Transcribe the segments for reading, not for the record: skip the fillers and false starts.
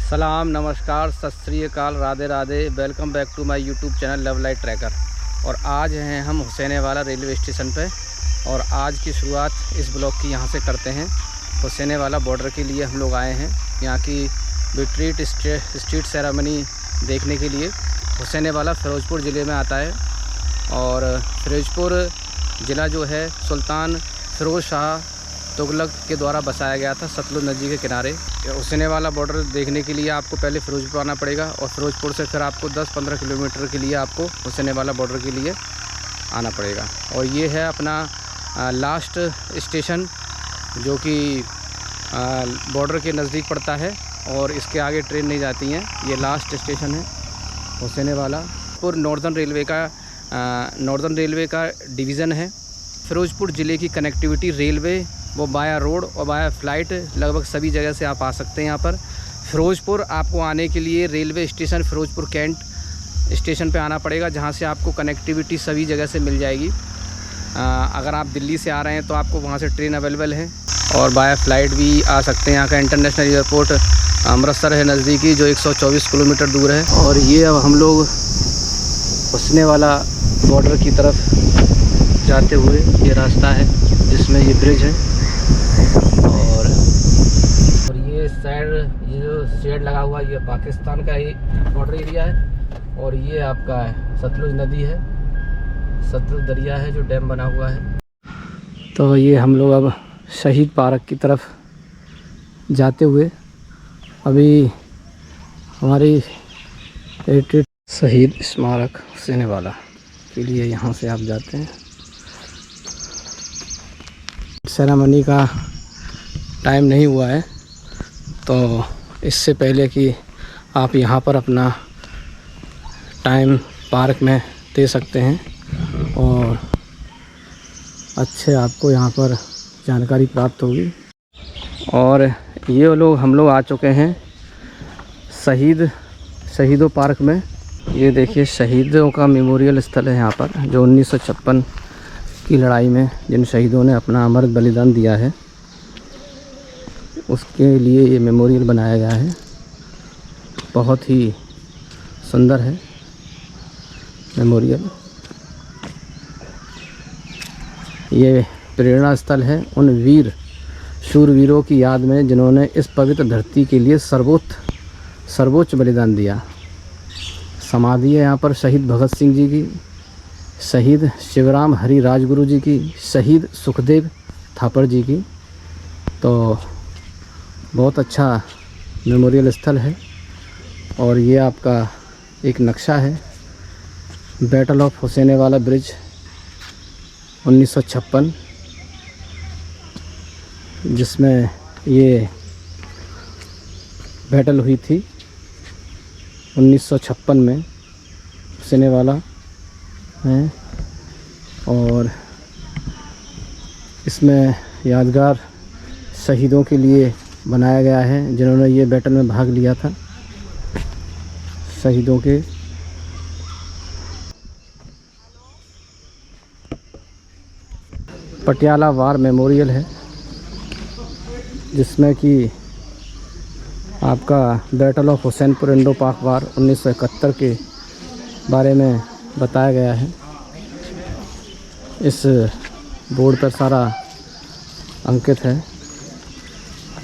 सलाम, नमस्कार, सत श्री अकाल, Radhe Radhe. Welcome back to my YouTube channel love light tracker. और आज हैं हम हुसैनेवाला रेलवे स्टेशन पे और आज की शुरुआत इस ब्लॉग की यहाँ से करते हैं। हुसैनेवाला बॉर्डर के लिए हम लोग आए हैं, यहाँ की रिट्रीट स्ट्रीट सेरेमनी देखने के लिए। हुसैनेवाला फ़िरोज़पुर ज़िले में आता है और फ़िरोज़पुर ज़िला जो है सुल्तान फ़िरोज़ शाह तुगलक के द्वारा बसाया गया था, सतलुज नदी के किनारे। हुसैनेवाला बॉर्डर देखने के लिए आपको पहले फ़िरोज़पुर आना पड़ेगा और फ़िरोज़पुर से फिर आपको 10-15 किलोमीटर के लिए आपको हुसैनेवाला बॉर्डर के लिए आना पड़ेगा। और ये है अपना लास्ट स्टेशन जो कि बॉर्डर के नज़दीक पड़ता है और इसके आगे ट्रेन नहीं जाती हैं। ये लास्ट स्टेशन है हुसैनेवाला। और नॉर्दर्न रेलवे का डिवीज़न है। फ़िरोज़पुर ज़िले की कनेक्टिविटी रेलवे वो बाया रोड और बाया फ़्लाइट लगभग सभी जगह से आप आ सकते हैं। यहाँ पर फ़िरोज़पुर आपको आने के लिए railway station Firozpur cantt station पे आना पड़ेगा, जहाँ से आपको कनेक्टिविटी सभी जगह से मिल जाएगी। अगर आप दिल्ली से आ रहे हैं तो आपको वहाँ से ट्रेन अवेलेबल है और बाया फ़्लाइट भी आ सकते हैं। यहाँ का इंटरनेशनल एयरपोर्ट अमृतसर है नज़दीकी, जो 124 किलोमीटर दूर है। और ये अब हम लोग हुसैनेवाला बॉर्डर की तरफ जाते हुए, ये रास्ता है जिसमें ये ब्रिज है और ये साइड, ये जो शेड लगा हुआ है ये पाकिस्तान का ही बॉर्डर एरिया है। और ये आपका सतलुज नदी है, सतलुज दरिया है जो डैम बना हुआ है। तो ये हम लोग अब शहीद पार्क की तरफ जाते हुए, अभी हमारी शहीद स्मारक हुसैनेवाला के लिए यहाँ से आप जाते हैं। सेरेमनी का टाइम नहीं हुआ है, तो इससे पहले कि आप यहाँ पर अपना टाइम पार्क में दे सकते हैं और अच्छे आपको यहाँ पर जानकारी प्राप्त होगी। और ये लोग हम लोग आ चुके हैं शहीदों पार्क में। ये देखिए शहीदों का मेमोरियल स्थल है यहाँ पर, जो 1956 की लड़ाई में जिन शहीदों ने अपना अमृत बलिदान दिया है उसके लिए ये मेमोरियल बनाया गया है। बहुत ही सुंदर है मेमोरियल। ये प्रेरणा स्थल है उन शूरवीरों की याद में जिन्होंने इस पवित्र धरती के लिए सर्वोच्च बलिदान दिया। समाधि है यहाँ पर शहीद भगत सिंह जी की, शहीद शिवराम हरि राजगुरु जी की, शहीद सुखदेव थापर जी की। तो बहुत अच्छा मेमोरियल स्थल है। और ये आपका एक नक्शा है, बैटल ऑफ हुसैनेवाला ब्रिज 1956, जिसमें ये बैटल हुई थी 1956 में हुसैनेवाला हैं। और इसमें यादगार शहीदों के लिए बनाया गया है जिन्होंने ये बैटल में भाग लिया था, शहीदों के। पटियाला वार मेमोरियल है जिसमें कि आपका बैटल ऑफ हुसैनपुर इंडो पाक वार 1971 के बारे में बताया गया है। इस बोर्ड पर सारा अंकित है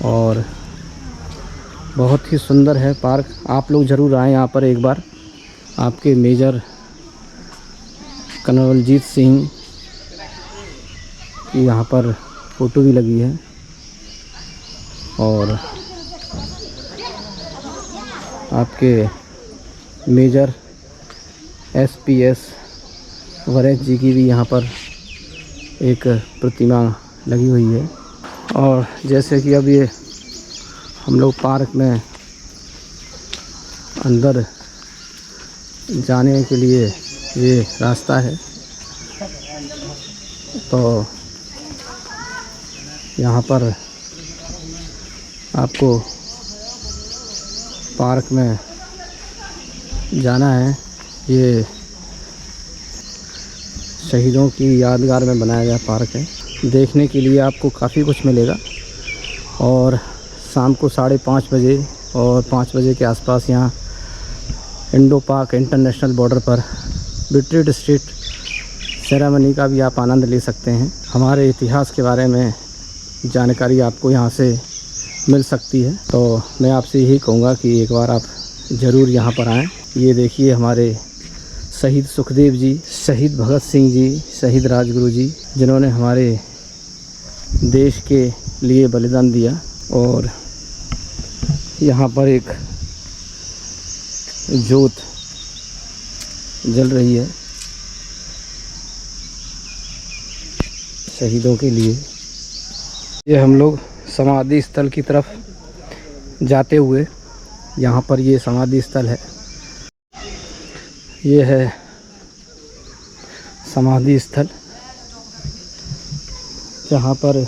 और बहुत ही सुंदर है पार्क। आप लोग ज़रूर आएँ यहाँ पर एक बार। आपके मेजर कनवलजीत सिंह की यहाँ पर फ़ोटो भी लगी है और आपके मेजर SPS वरेश जी की भी यहाँ पर एक प्रतिमा लगी हुई है। और जैसे कि अब ये हम लोग पार्क में अंदर जाने के लिए ये रास्ता है, तो यहाँ पर आपको पार्क में जाना है। ये शहीदों की यादगार में बनाया गया पार्क है। देखने के लिए आपको काफ़ी कुछ मिलेगा। और शाम को 5:30 बजे और 5 बजे के आसपास यहाँ इंडो पाक इंटरनेशनल बॉर्डर पर बिटरेट स्ट्रीट सेरेमनी का भी आप आनंद ले सकते हैं। हमारे इतिहास के बारे में जानकारी आपको यहाँ से मिल सकती है। तो मैं आपसे यही कहूँगा कि एक बार आप ज़रूर यहाँ पर आएँ। ये देखिए हमारे शहीद सुखदेव जी, शहीद भगत सिंह जी, शहीद राजगुरु जी, जिन्होंने हमारे देश के लिए बलिदान दिया। और यहाँ पर एक ज्योत जल रही है शहीदों के लिए। ये हम लोग समाधि स्थल की तरफ जाते हुए, यहाँ पर ये समाधि स्थल है, ये है समाधि स्थल जहाँ पर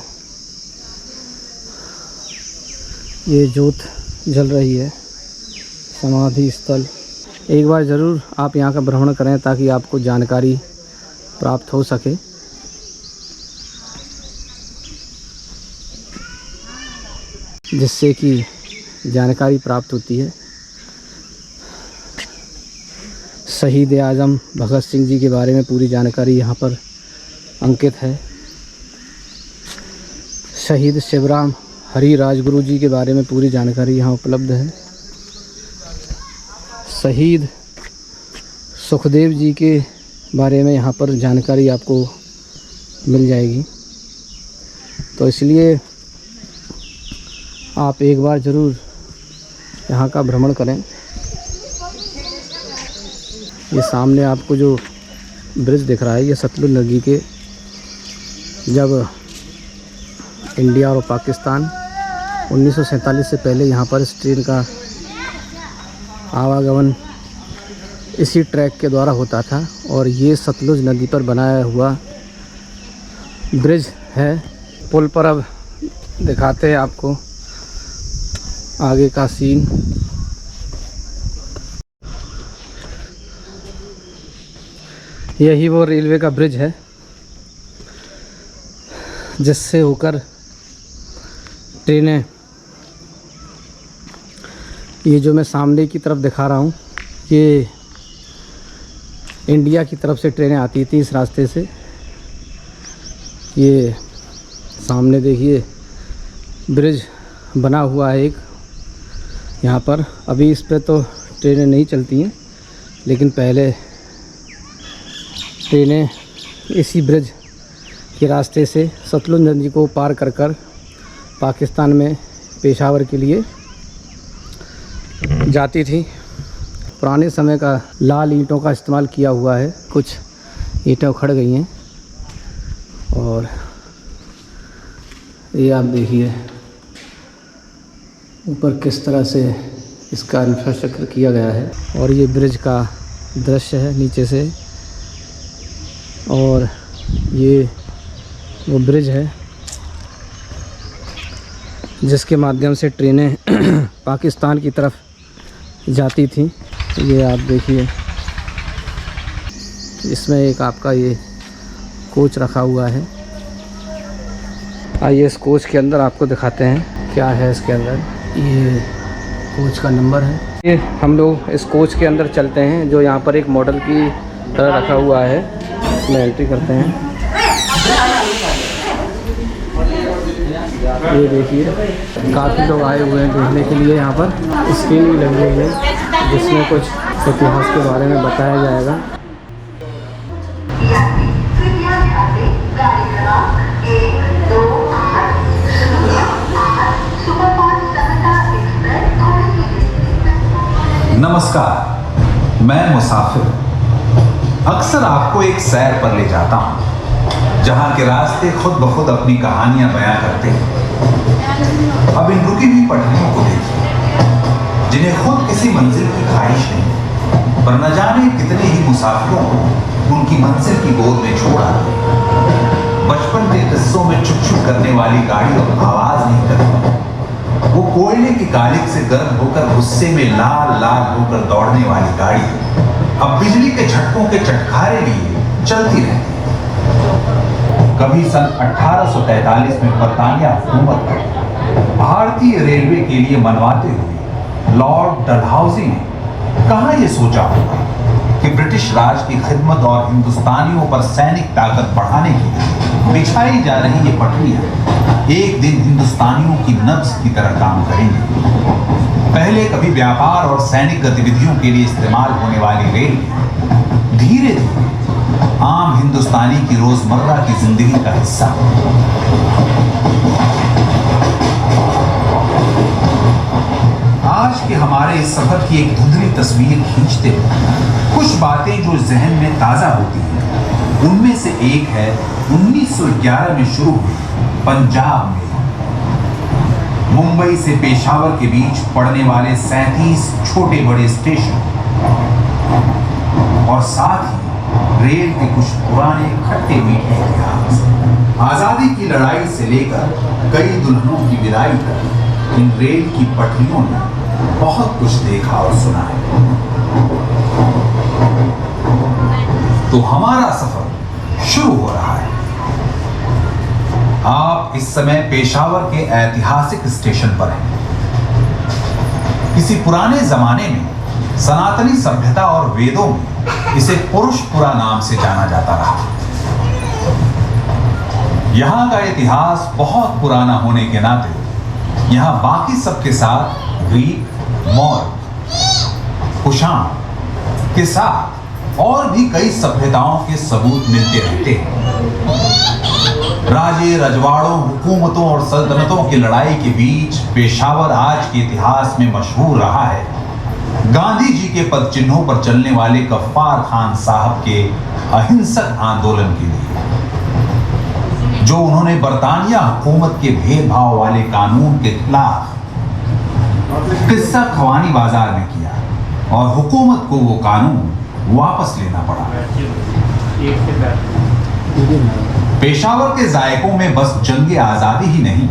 ये ज्योत जल रही है, समाधि स्थल। एक बार ज़रूर आप यहाँ का भ्रमण करें ताकि आपको जानकारी प्राप्त हो सके। जिससे कि जानकारी प्राप्त होती है। शहीद आज़म भगत सिंह जी के बारे में पूरी जानकारी यहाँ पर अंकित है। शहीद शिवराम हरि राजगुरु जी के बारे में पूरी जानकारी यहाँ उपलब्ध है। शहीद सुखदेव जी के बारे में यहाँ पर जानकारी आपको मिल जाएगी। तो इसलिए आप एक बार ज़रूर यहाँ का भ्रमण करें। ये सामने आपको जो ब्रिज दिख रहा है, ये सतलुज नदी के, जब इंडिया और पाकिस्तान 1947 से पहले यहाँ पर इस ट्रेन का आवागमन इसी ट्रैक के द्वारा होता था। और ये सतलुज नदी पर बनाया हुआ ब्रिज है। पुल पर अब दिखाते हैं आपको आगे का सीन। यही वो रेलवे का ब्रिज है जिससे होकर ट्रेनें, ये जो मैं सामने की तरफ दिखा रहा हूँ, ये इंडिया की तरफ से ट्रेनें आती थी इस रास्ते से। ये सामने देखिए ब्रिज बना हुआ है एक यहाँ पर। अभी इस पे तो ट्रेनें नहीं चलती हैं, लेकिन पहले ट्रेनें इसी ब्रिज के रास्ते से सतलुज नदी को पार कर कर पाकिस्तान में पेशावर के लिए जाती थी। पुराने समय का लाल ईंटों का इस्तेमाल किया हुआ है, कुछ ईंटें उखड़ गई हैं। और ये आप देखिए ऊपर किस तरह से इसका इंफ्रास्ट्रक्चर किया गया है। और ये ब्रिज का दृश्य है नीचे से। और ये वो ब्रिज है जिसके माध्यम से ट्रेनें पाकिस्तान की तरफ जाती थी। ये आप देखिए इसमें एक आपका ये कोच रखा हुआ है। आइए इस कोच के अंदर आपको दिखाते हैं क्या है इसके अंदर। ये कोच का नंबर है। ये हम लोग इस कोच के अंदर चलते हैं जो यहाँ पर एक मॉडल की तरह रखा हुआ है। इसमें एंट्री करते हैं। ये देखिए काफ़ी लोग आए हुए हैं देखने के लिए। यहाँ पर स्क्रीन भी लगी हुई है जिसमें कुछ इतिहास के बारे में बताया जाएगा। नमस्कार, मैं मुसाफिर अक्सर आपको एक सैर पर ले जाता हूँ जहाँ के रास्ते खुद ब खुद अपनी कहानियां बयां करते हैं। अब इन रुकी हुई पटरियों को देखिए जिन्हें खुद किसी मंजिल की ख्वाहिश नहीं, पर न जाने कितने ही मुसाफिरों को उनकी मंजिल की गोद में छोड़ा। बचपन के किस्सों में चुप चुप करने वाली गाड़ी अब आवाज नहीं करती। वो कोयले की कालिक से गर्म होकर गुस्से में लाल लाल होकर दौड़ने वाली गाड़ी अब बिजली के झटकों के चटखारे लिए चलती रहती है। कभी सन 1843 में बरतानिया हुकूमत भारतीय रेलवे के लिए मनवाते हुए लॉर्ड डलहौजी ने कहाँ ये सोचा होगा कि ब्रिटिश राज की खिदमत और हिंदुस्तानियों पर सैनिक ताकत बढ़ाने के लिए बिछाई जा रही ये पटरियां एक दिन हिंदुस्तानियों की नब्ज की तरह काम करेंगी। पहले कभी व्यापार और सैनिक गतिविधियों के लिए इस्तेमाल होने वाली रेल धीरे धीरे आम हिंदुस्तानी की रोजमर्रा की जिंदगी का हिस्सा। आज के हमारे इस सफर की एक धुंधली तस्वीर खींचते हुए कुछ बातें जो जहन में ताजा होती हैं, उनमें से एक है 1911 में शुरू हुई पंजाब में मुंबई से पेशावर के बीच पड़ने वाले 37 छोटे बड़े स्टेशन और साथ ही रेल के कुछ पुराने खट्टे मीठे इतिहास। आजादी की लड़ाई से लेकर कई दुल्हनों की विदाई तक इन रेल की पटरियों ने बहुत कुछ देखा और सुना है। तो हमारा सफर शुरू हो रहा है। आप इस समय पेशावर के ऐतिहासिक स्टेशन पर हैं। किसी पुराने जमाने में सनातनी सभ्यता और वेदों में इसे पुरुषपुरा नाम से जाना जाता रहा। यहां का इतिहास बहुत पुराना होने के नाते यहां बाकी सबके साथ ग्रीक, मौर्य, कुषाण के साथ और भी कई सभ्यताओं के सबूत मिलते रहते हैं। राजे, रजवाड़ों, हुकूमतों और सल्तनतों की लड़ाई के बीच पेशावर आज के इतिहास में मशहूर रहा है गांधी जी के पद चिन्हों पर चलने वाले गफ्फार खान साहब के अहिंसक आंदोलन के लिए, जो उन्होंने बरतानिया हुकूमत के भेदभाव वाले कानून के खिलाफ किस्सा खवानी बाजार में किया और हुकूमत को वो कानून वापस लेना पड़ा। पेशावर के जायकों में बस जंगे आजादी ही नहीं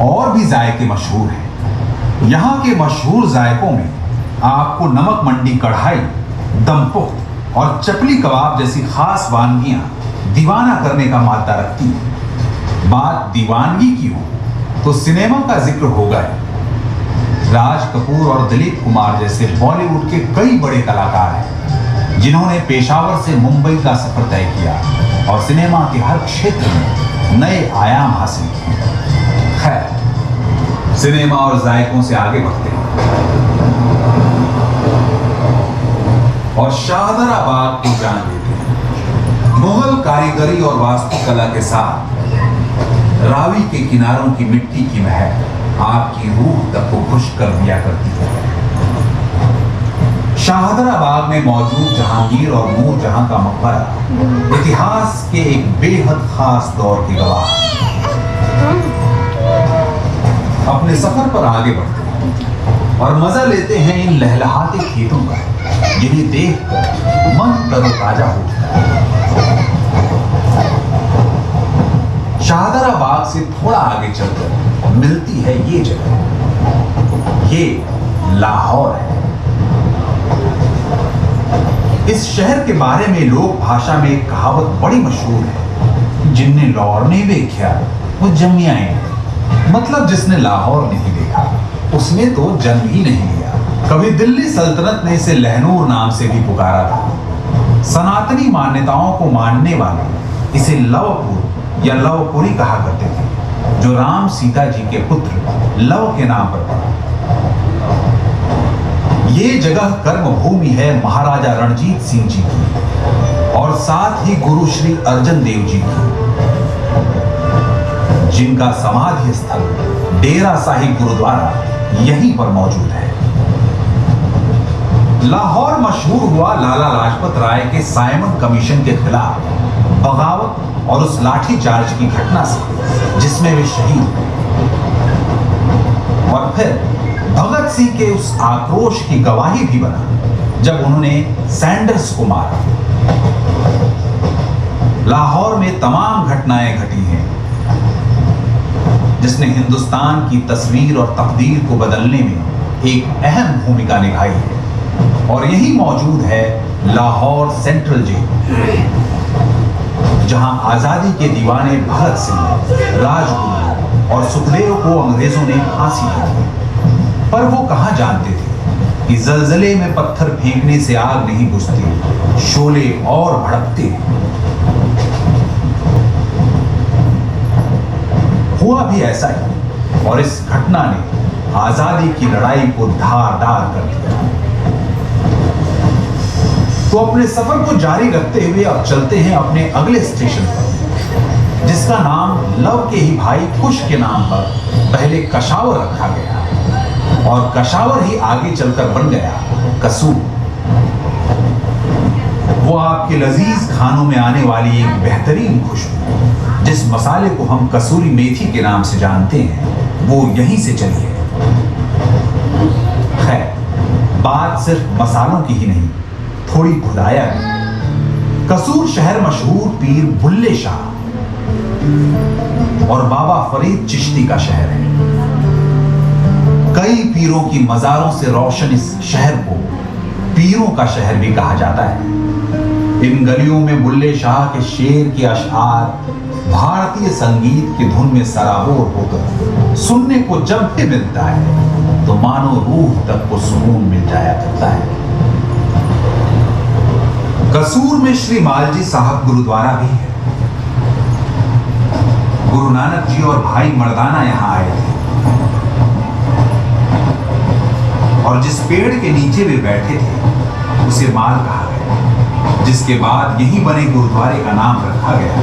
और भी जायके मशहूर हैं। यहाँ के मशहूर जायकों में आपको नमक मंडी कढ़ाई, दमपुख्त और चपली कबाब जैसी खास वानगियां दीवाना करने का मादा रखती हैं। बात दीवानगी की हो तो सिनेमा का जिक्र होगा ही। राज कपूर और दिलीप कुमार जैसे बॉलीवुड के कई बड़े कलाकार हैं जिन्होंने पेशावर से मुंबई का सफर तय किया और सिनेमा के हर क्षेत्र में नए आयाम हासिल किए। खैर, सिनेमा और जायकों से आगे बढ़ते हैं और शाहदरा बाग को जान लेते हैं। मुगल कारीगरी और वास्तुकला के साथ रावी के किनारों की मिट्टी की महक आपकी रूह तक को खुश कर दिया करती है। शाहदरा बाग में मौजूद जहांगीर और नूरजहां का मकबरा इतिहास के एक बेहद खास दौर के गवाह। अपने सफर पर आगे बढ़ते हैं और मजा लेते हैं इन लहलहाते खेतों का, जिन्हें देखकर मन तरोताजा हो जाता है। शाहदरा बाग से थोड़ा आगे चलकर मिलती है ये जगह। ये लाहौर है। इस शहर के बारे में लोक भाषा में एक कहावत बड़ी मशहूर है, जिनने लाहौर नहीं देखा वो जमिया है। मतलब जिसने लाहौर नहीं देखा उसने तो जन्म ही नहीं लिया। कभी दिल्ली सल्तनत ने इसे लहनूर नाम से भी पुकारा था। सनातनी मान्यताओं को मानने वाले इसे लवपुर या लवपुरी कहा करते थे, जो राम सीता जी के पुत्र लव के नाम पर पड़ा। ये जगह कर्म भूमि है महाराजा रणजीत सिंह जी की और साथ ही गुरु श्री अर्जन देव जी की, जिनका समाधि स्थल डेरा साहिब गुरुद्वारा यहीं पर मौजूद है। लाहौर मशहूर हुआ लाला लाजपत राय के साइमन कमीशन के खिलाफ बगावत और उस लाठी चार्ज की घटना से, जिसमें वे शहीद हुए, और फिर भगत सिंह के उस आक्रोश की गवाही भी बना जब उन्होंने सैंडर्स को मारा। लाहौर में तमाम घटनाएं घटी हैं जिसने हिंदुस्तान की तस्वीर और तकदीर को बदलने में एक अहम भूमिका निभाई है, और यही मौजूद है लाहौर सेंट्रल जेल, जहां आजादी के दीवाने भगत सिंह, राजगुरु और सुखदेव को अंग्रेजों ने फांसी दी। पर वो कहां जानते थे कि जलजले में पत्थर फेंकने से आग नहीं बुझती, शोले और भड़कते हैं। हुआ भी ऐसा ही, और इस घटना ने आजादी की लड़ाई को धारदार कर दिया। तो अपने सफर को जारी रखते हुए अब चलते हैं अपने अगले स्टेशन पर, जिसका नाम लव के ही भाई कुश के नाम पर पहले कशावर रखा गया और कशावर ही आगे चलकर बन गया कसूर। वो आपके लजीज खानों में आने वाली एक बेहतरीन खुशबू, जिस मसाले को हम कसूरी मेथी के नाम से जानते हैं, वो यहीं से चली है। खैर, बात सिर्फ मसालों की ही नहीं, थोड़ी खुदाया है। कसूर शहर मशहूर पीर बुल्ले शाह और बाबा फरीद चिश्ती का शहर है। कई पीरों की मजारों से रोशन इस शहर को पीरों का शहर भी कहा जाता है। इन गलियों में बुल्ले शाह के शेर के अशआर भारतीय संगीत की धुन में सराबोर होकर सुनने को जब भी मिलता है तो मानो रूह तक को सुकून मिल जाया करता है। कसूर में श्री मालजी साहब गुरुद्वारा भी है। गुरु नानक जी और भाई मर्दाना यहां आए थे और जिस पेड़ के नीचे वे बैठे थे उसे माल कहा गया, जिसके बाद यहीं बने गुरुद्वारे का नाम रखा गया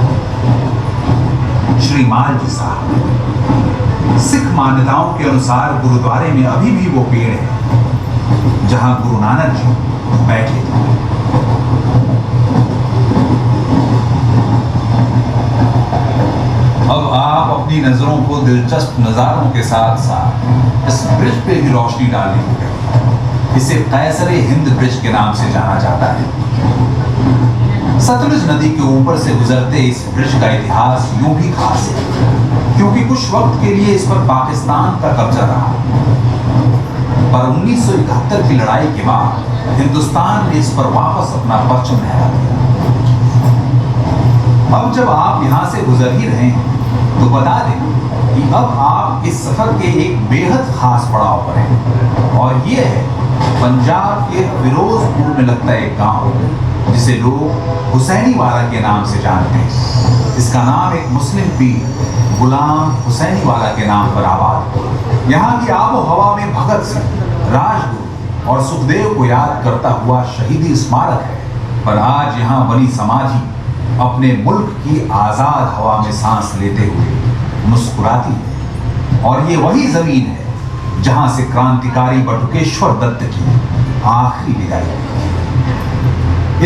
श्री मालजी साहब। सिख मान्यताओं के अनुसार गुरुद्वारे में अभी भी वो पेड़ है जहां गुरु नानक जी बैठे थे। अब आप अपनी नजरों को दिलचस्प नजारों के साथ साथ इस ब्रिज पे भी रोशनी डालनी होगी। इसे कैसरे हिंद ब्रिज के नाम से जाना जाता है। सतलुज नदी के ऊपर से गुजरते इस ब्रिज का इतिहास यूं भी खास है क्योंकि कुछ वक्त के लिए इस पर पाकिस्तान का कब्जा रहा, पर 1971 की लड़ाई के बाद हिंदुस्तान ने इस पर वापस अपना परचम लहरा दिया। अब जब आप यहां से गुजर ही रहे हैं तो बता दें कि अब आप इस सफर के एक बेहद खास पड़ाव पर हैं और ये है पंजाब के फिरोजपुर में लगता एक गांव जिसे लोग हुसैनी वाला के नाम से जानते हैं। इसका नाम एक मुस्लिम पीर गुलाम हुसैनी वाला के नाम पर आबाद है। यहाँ की आबो हवा में भगत सिंह, राजगुरु और सुखदेव को याद करता हुआ शहीदी स्मारक है, पर आज यहाँ बनी समाधि अपने मुल्क की आजाद हवा में सांस लेते हुए मुस्कुराती है। और ये वही जमीन है जहां से क्रांतिकारी बटुकेश्वर दत्त की आखिरी विदाई।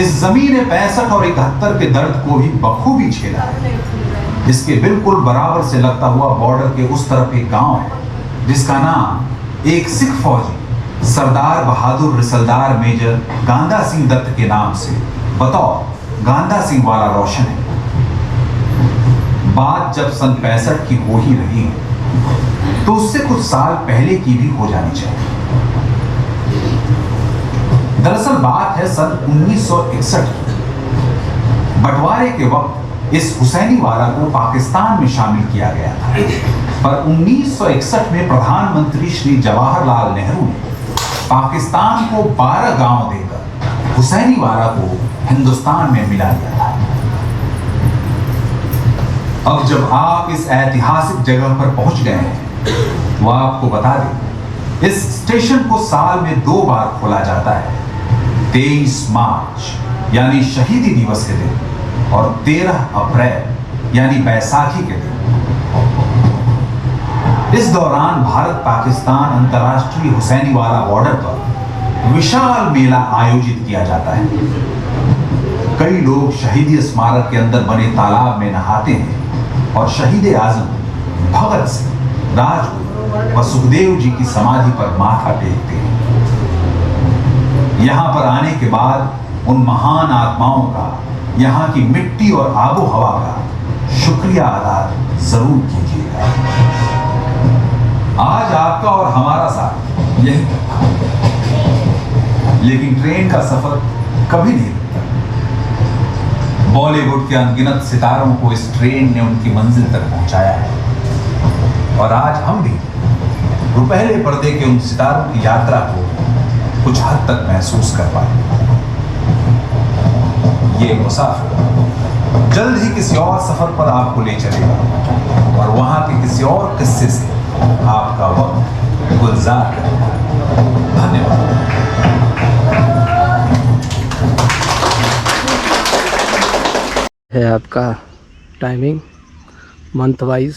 इस जमीन ने 65 और 71 के दर्द को भी बखूबी झेला है। इसके बिल्कुल बराबर से लगता हुआ बॉर्डर के उस तरफ एक गांव है जिसका नाम एक सिख फौजी सरदार बहादुर रिसलदार मेजर गांधा सिंह दत्त के नाम से बतौर गांधा सिंह वाला रोशन है। बात जब सन 65 की हो ही रही है तो उससे कुछ साल पहले की भी हो जानी चाहिए। दरअसल बात है सन 1961 की। बंटवारे के वक्त इस हुसैनी वाला को पाकिस्तान में शामिल किया गया था, पर 1961 में प्रधानमंत्री श्री जवाहरलाल नेहरू ने पाकिस्तान को 12 गांव देकर हुसैनी वाला को हिंदुस्तान में मिला दिया था। अब जब आप इस ऐतिहासिक जगह पर पहुंच गए हैं वो आपको बता दें, इस स्टेशन को साल में 2 बार खोला जाता है, 23 मार्च यानी शहीदी दिवस के दिन और 13 अप्रैल यानी बैसाखी के दिन। इस दौरान भारत पाकिस्तान अंतर्राष्ट्रीय हुसैनी वाला बॉर्डर पर विशाल मेला आयोजित किया जाता है। कई लोग शहीदी स्मारक के अंदर बने तालाब में नहाते हैं और शहीद आजम भगत सिंह, राजगुरु व सुखदेव जी की समाधि पर माथा टेकते हैं। यहाँ पर आने के बाद उन महान आत्माओं का यहाँ की मिट्टी और आबो हवा का शुक्रिया अदा जरूर कीजिएगा। आज आपका और हमारा साथ यही था, लेकिन ट्रेन का सफर कभी नहीं रुकता। बॉलीवुड के अनगिनत सितारों को इस ट्रेन ने उनकी मंजिल तक पहुंचाया है और आज हम भी रुपहले पर्दे के उन सितारों की यात्रा को कुछ हद तक महसूस कर पाए। ये मुसाफिर जल्द ही किसी और सफर पर आपको ले चलेगा और वहां के किसी और किस्से से आपका वक्त गुलजार करेगा। धन्यवाद। है आपका टाइमिंग मंथ वाइज,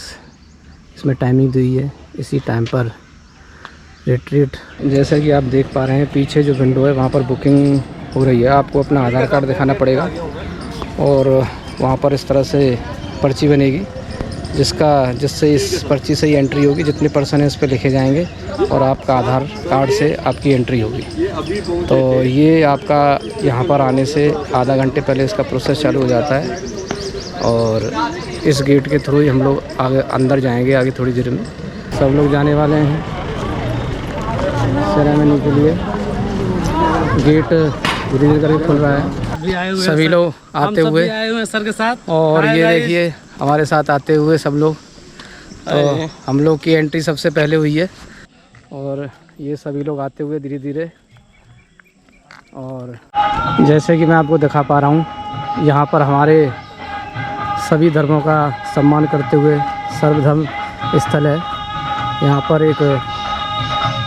इसमें टाइमिंग दी है, इसी टाइम पर रिट्रीट। जैसा कि आप देख पा रहे हैं पीछे जो विंडो है वहाँ पर बुकिंग हो रही है। आपको अपना आधार कार्ड दिखाना पड़ेगा और वहाँ पर इस तरह से पर्ची बनेगी जिससे इस पर्ची से ही एंट्री होगी। जितने पर्सन हैं इस पर लिखे जाएंगे और आपका आधार कार्ड से आपकी एंट्री होगी। तो ये आपका यहाँ पर आने से आधा घंटे पहले इसका प्रोसेस चालू हो जाता है और इस गेट के थ्रू ही हम लोग आगे अंदर जाएंगे। आगे थोड़ी देर में सब लोग जाने वाले हैं सेरेमनी के लिए। गेट धीरे धीरे करके खुल रहा है। सभी लोग आते हुए सर के साथ और ये देखिए हमारे साथ आते हुए सब लोग। तो हम लोग की एंट्री सबसे पहले हुई है और ये सभी लोग आते हुए धीरे धीरे। और जैसे कि मैं आपको दिखा पा रहा हूँ यहाँ पर हमारे सभी धर्मों का सम्मान करते हुए सर्वधर्म स्थल है। यहाँ पर एक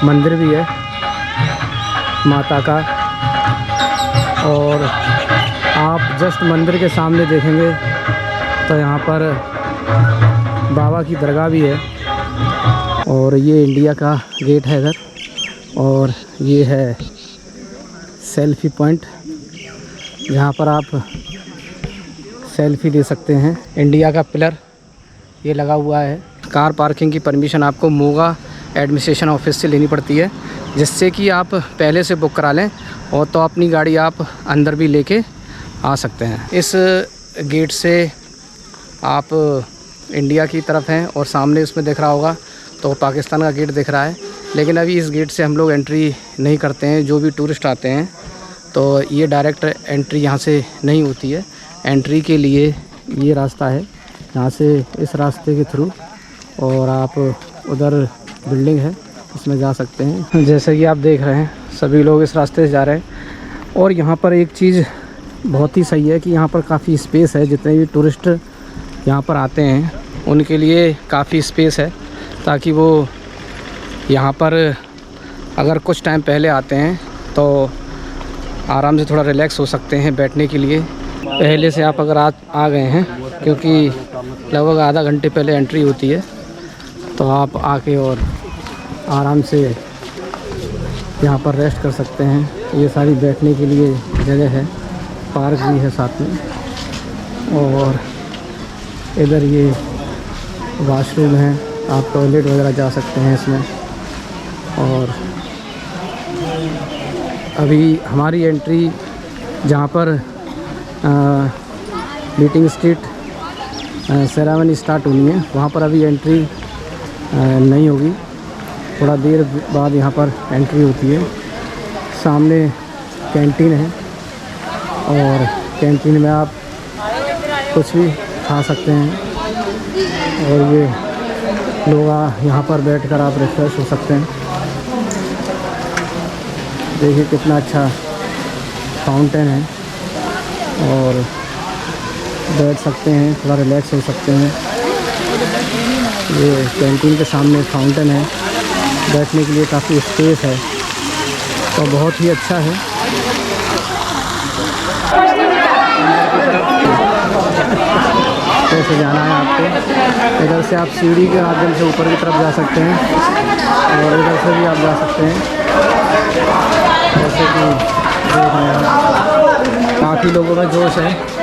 मंदिर भी है माता का और आप जस्ट मंदिर के सामने देखेंगे तो यहाँ पर बाबा की दरगाह भी है। और ये इंडिया का गेट है इधर और ये है सेल्फी पॉइंट जहाँ पर आप सेल्फी ले सकते हैं। इंडिया का पिलर ये लगा हुआ है। कार पार्किंग की परमिशन आपको मोगा एडमिनिस्ट्रेशन ऑफिस से लेनी पड़ती है, जिससे कि आप पहले से बुक करा लें और तो अपनी गाड़ी आप अंदर भी लेके आ सकते हैं। इस गेट से आप इंडिया की तरफ हैं और सामने उसमें दिख रहा होगा तो पाकिस्तान का गेट दिख रहा है। लेकिन अभी इस गेट से हम लोग एंट्री नहीं करते हैं। जो भी टूरिस्ट आते हैं तो ये डायरेक्ट एंट्री यहाँ से नहीं होती है। एंट्री के लिए ये रास्ता है, यहाँ से इस रास्ते के थ्रू और आप उधर बिल्डिंग है उसमें जा सकते हैं। जैसे कि आप देख रहे हैं सभी लोग इस रास्ते से जा रहे हैं। और यहाँ पर एक चीज़ बहुत ही सही है कि यहाँ पर काफ़ी स्पेस है। जितने भी टूरिस्ट यहाँ पर आते हैं उनके लिए काफ़ी स्पेस है, ताकि वो यहाँ पर अगर कुछ टाइम पहले आते हैं तो आराम से थोड़ा रिलैक्स हो सकते हैं बैठने के लिए। पहले से आप अगर आ गए हैं, क्योंकि लगभग आधा घंटे पहले एंट्री होती है, तो आप आके और आराम से यहाँ पर रेस्ट कर सकते हैं। ये सारी बैठने के लिए जगह है, पार्क भी है साथ में। और इधर ये वॉशरूम है, आप टॉयलेट वगैरह जा सकते हैं इसमें। और अभी हमारी एंट्री जहाँ पर मीटिंग स्ट्रीट सेरेमनी स्टार्ट होनी है वहाँ पर अभी एंट्री नहीं होगी। थोड़ा देर बाद यहाँ पर एंट्री होती है। सामने कैंटीन है और कैंटीन में आप कुछ भी खा सकते हैं और ये लोग यहाँ पर बैठकर आप रिफ्रेश हो सकते हैं। देखिए कितना अच्छा फाउंटेन है और बैठ सकते हैं, थोड़ा रिलैक्स हो सकते हैं। ये कैंटीन के सामने फाउंटेन है, बैठने के लिए काफ़ी स्पेस है, तो बहुत ही अच्छा है। कैसे जाना है आपको, इधर से आप सीढ़ी के माध्यम से ऊपर की तरफ जा सकते हैं और इधर से भी आप जा सकते हैं। जैसे कि देख रहे हैं काफ़ी लोगों में जोश है।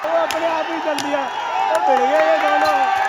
वो अपने आप ही चल दिया, तो भिड़ गए ये दोनों।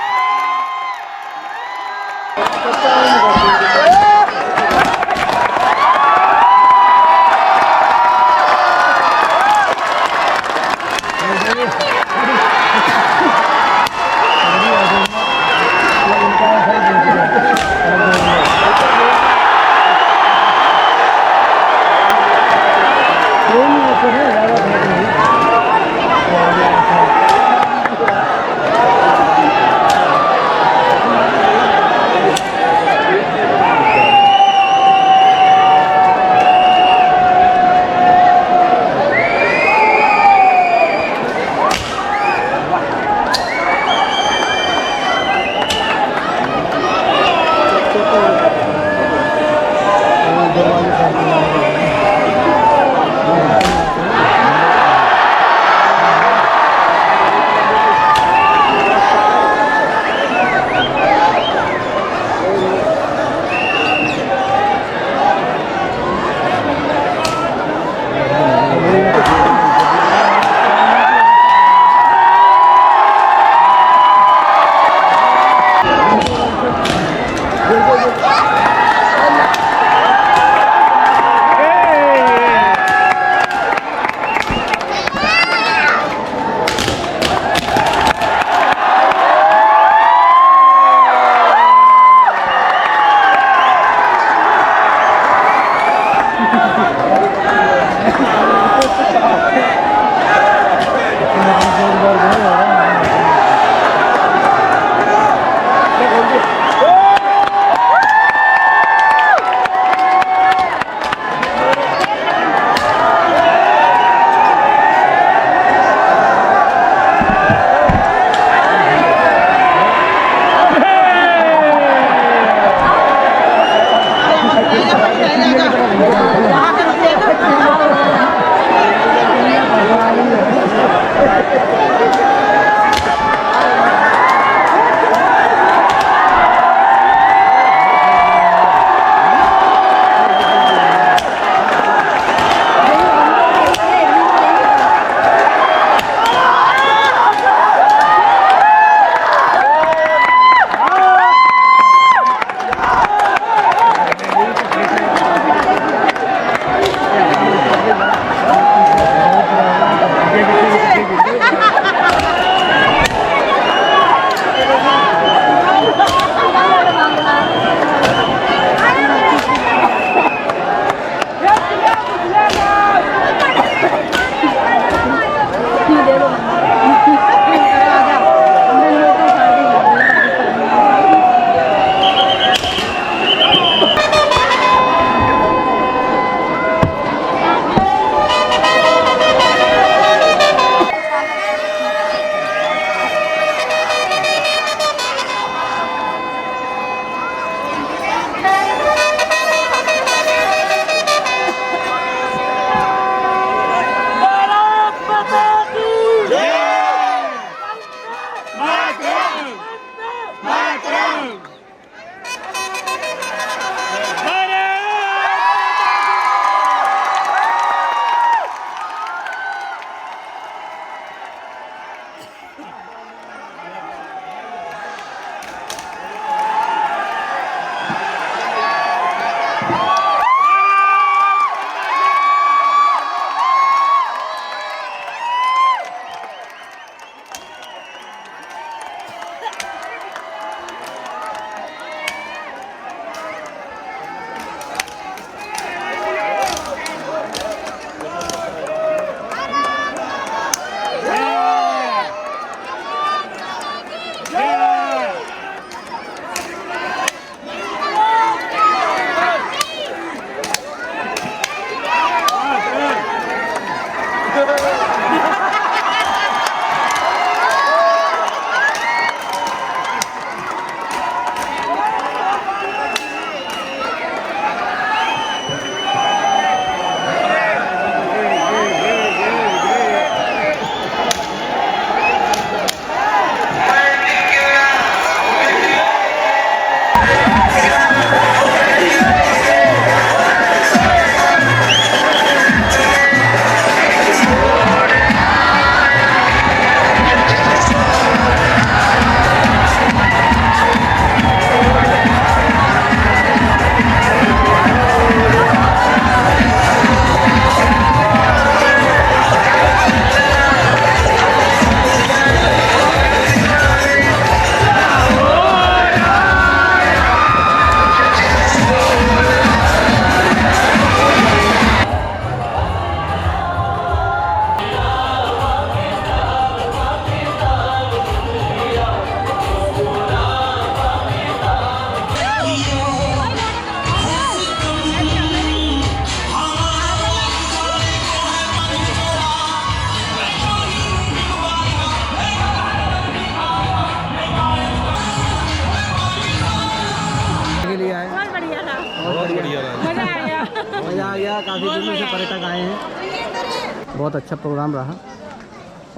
बढ़िया, काफ़ी दूर से पर्यटक आए हैं। बहुत अच्छा प्रोग्राम रहा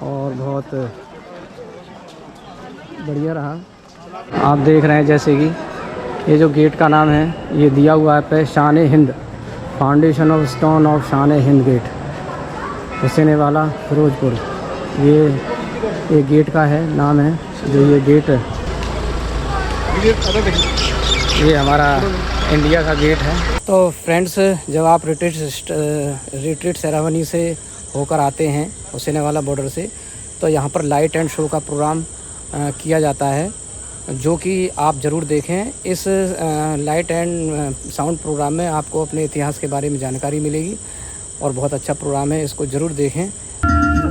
और बहुत बढ़िया रहा। आप देख रहे हैं जैसे कि ये जो गेट का नाम है ये दिया हुआ है पे शान Hind, foundation of stone of शान हिंद गेट, हुसैन वाला फिरोजपुर। ये गेट का है नाम है जो ये गेट ये हमारा इंडिया का गेट है। तो फ्रेंड्स, जब आप रिट्रीट सेरेमनी से होकर आते हैं हुसैन वाला बॉर्डर से, तो यहाँ पर लाइट एंड शो का प्रोग्राम किया जाता है, जो कि आप ज़रूर देखें। इस लाइट एंड साउंड प्रोग्राम में आपको अपने इतिहास के बारे में जानकारी मिलेगी और बहुत अच्छा प्रोग्राम है, इसको ज़रूर देखें।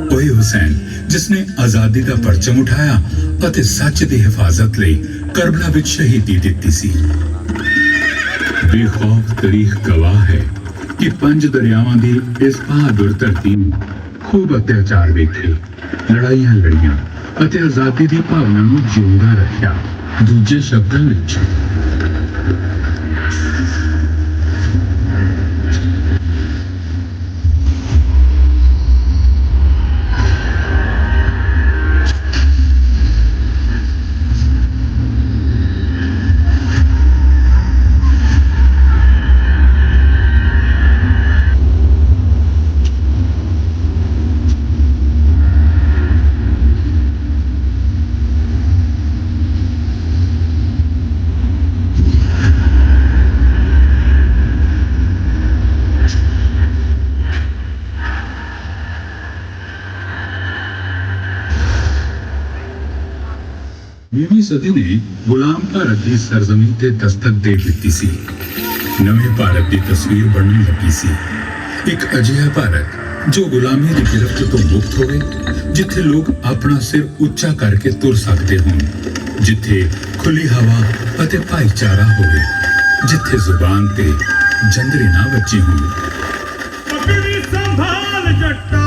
वही हुसैन जिसने आज़ादी का परचम उठाया ਅਤੇ ਸੱਚ ਦੀ ਹਿਫਾਜ਼ਤ ਲਈ ਕਰਬਲਾ ਵਿੱਚ ਸ਼ਹੀਦੀ ਦਿੱਤੀ ਸੀ। ਬੇਖੌਫ ਤਾਰੀਖ ਗਵਾਹ ਹੈ ਕਿ ਪੰਜ ਦਰਿਆਵਾਂ ਦੀ ਇਸ ਬਹਾਦਰ ਧਰਤੀ ਨੂੰ ਖੂਬ ਅਤਿਆਚਾਰ ਵੇਖੇ, ਲੜਾਈਆਂ ਲੜੀਆਂ ਅਤੇ ਆਜ਼ਾਦੀ ਦੀ ਭਾਵਨਾ ਨੂੰ ਜਿਉਂਦਾ ਰੱਖਿਆ। ਦੂਜੇ ਸ਼ਬਦਾਂ ਵਿੱਚ ਵੀਹਵੀਂ ਸਦੀ ਨੇ ਗੁਲਾਮ ਭਾਰਤ ਦੀ ਸਰਜ਼ਮੀਨ ਤੇ ਦਸਤਕ ਦੇ ਦਿੱਤੀ ਸੀ। ਨਵੇਂ ਭਾਰਤ ਦੀ ਤਸਵੀਰ ਬਣਨ ਲੱਗੀ ਸੀ। ਇੱਕ ਅਜਿਹਾ ਭਾਰਤ ਜੋ ਗੁਲਾਮੀ ਦੀ ਗਿਰਫਤ ਤੋਂ ਮੁਕਤ ਹੋਵੇ, ਜਿੱਥੇ ਲੋਕ ਆਪਣਾ ਸਿਰ ਉੱਚਾ ਕਰਕੇ ਤੁਰ ਸਕਦੇ ਹੋਣ, ਜਿੱਥੇ ਖੁੱਲੀ ਹਵਾ ਅਤੇ ਭਾਈਚਾਰਾ ਹੋਵੇ, ਜਿੱਥੇ ਜ਼ੁਬਾਨ ਤੇ ਜੰਦਰੇ ਨਾ ਵੱਜੀ ਹੋਣ। ਪਗੜੀ ਸੰਭਾਲ ਜੱਟਾ,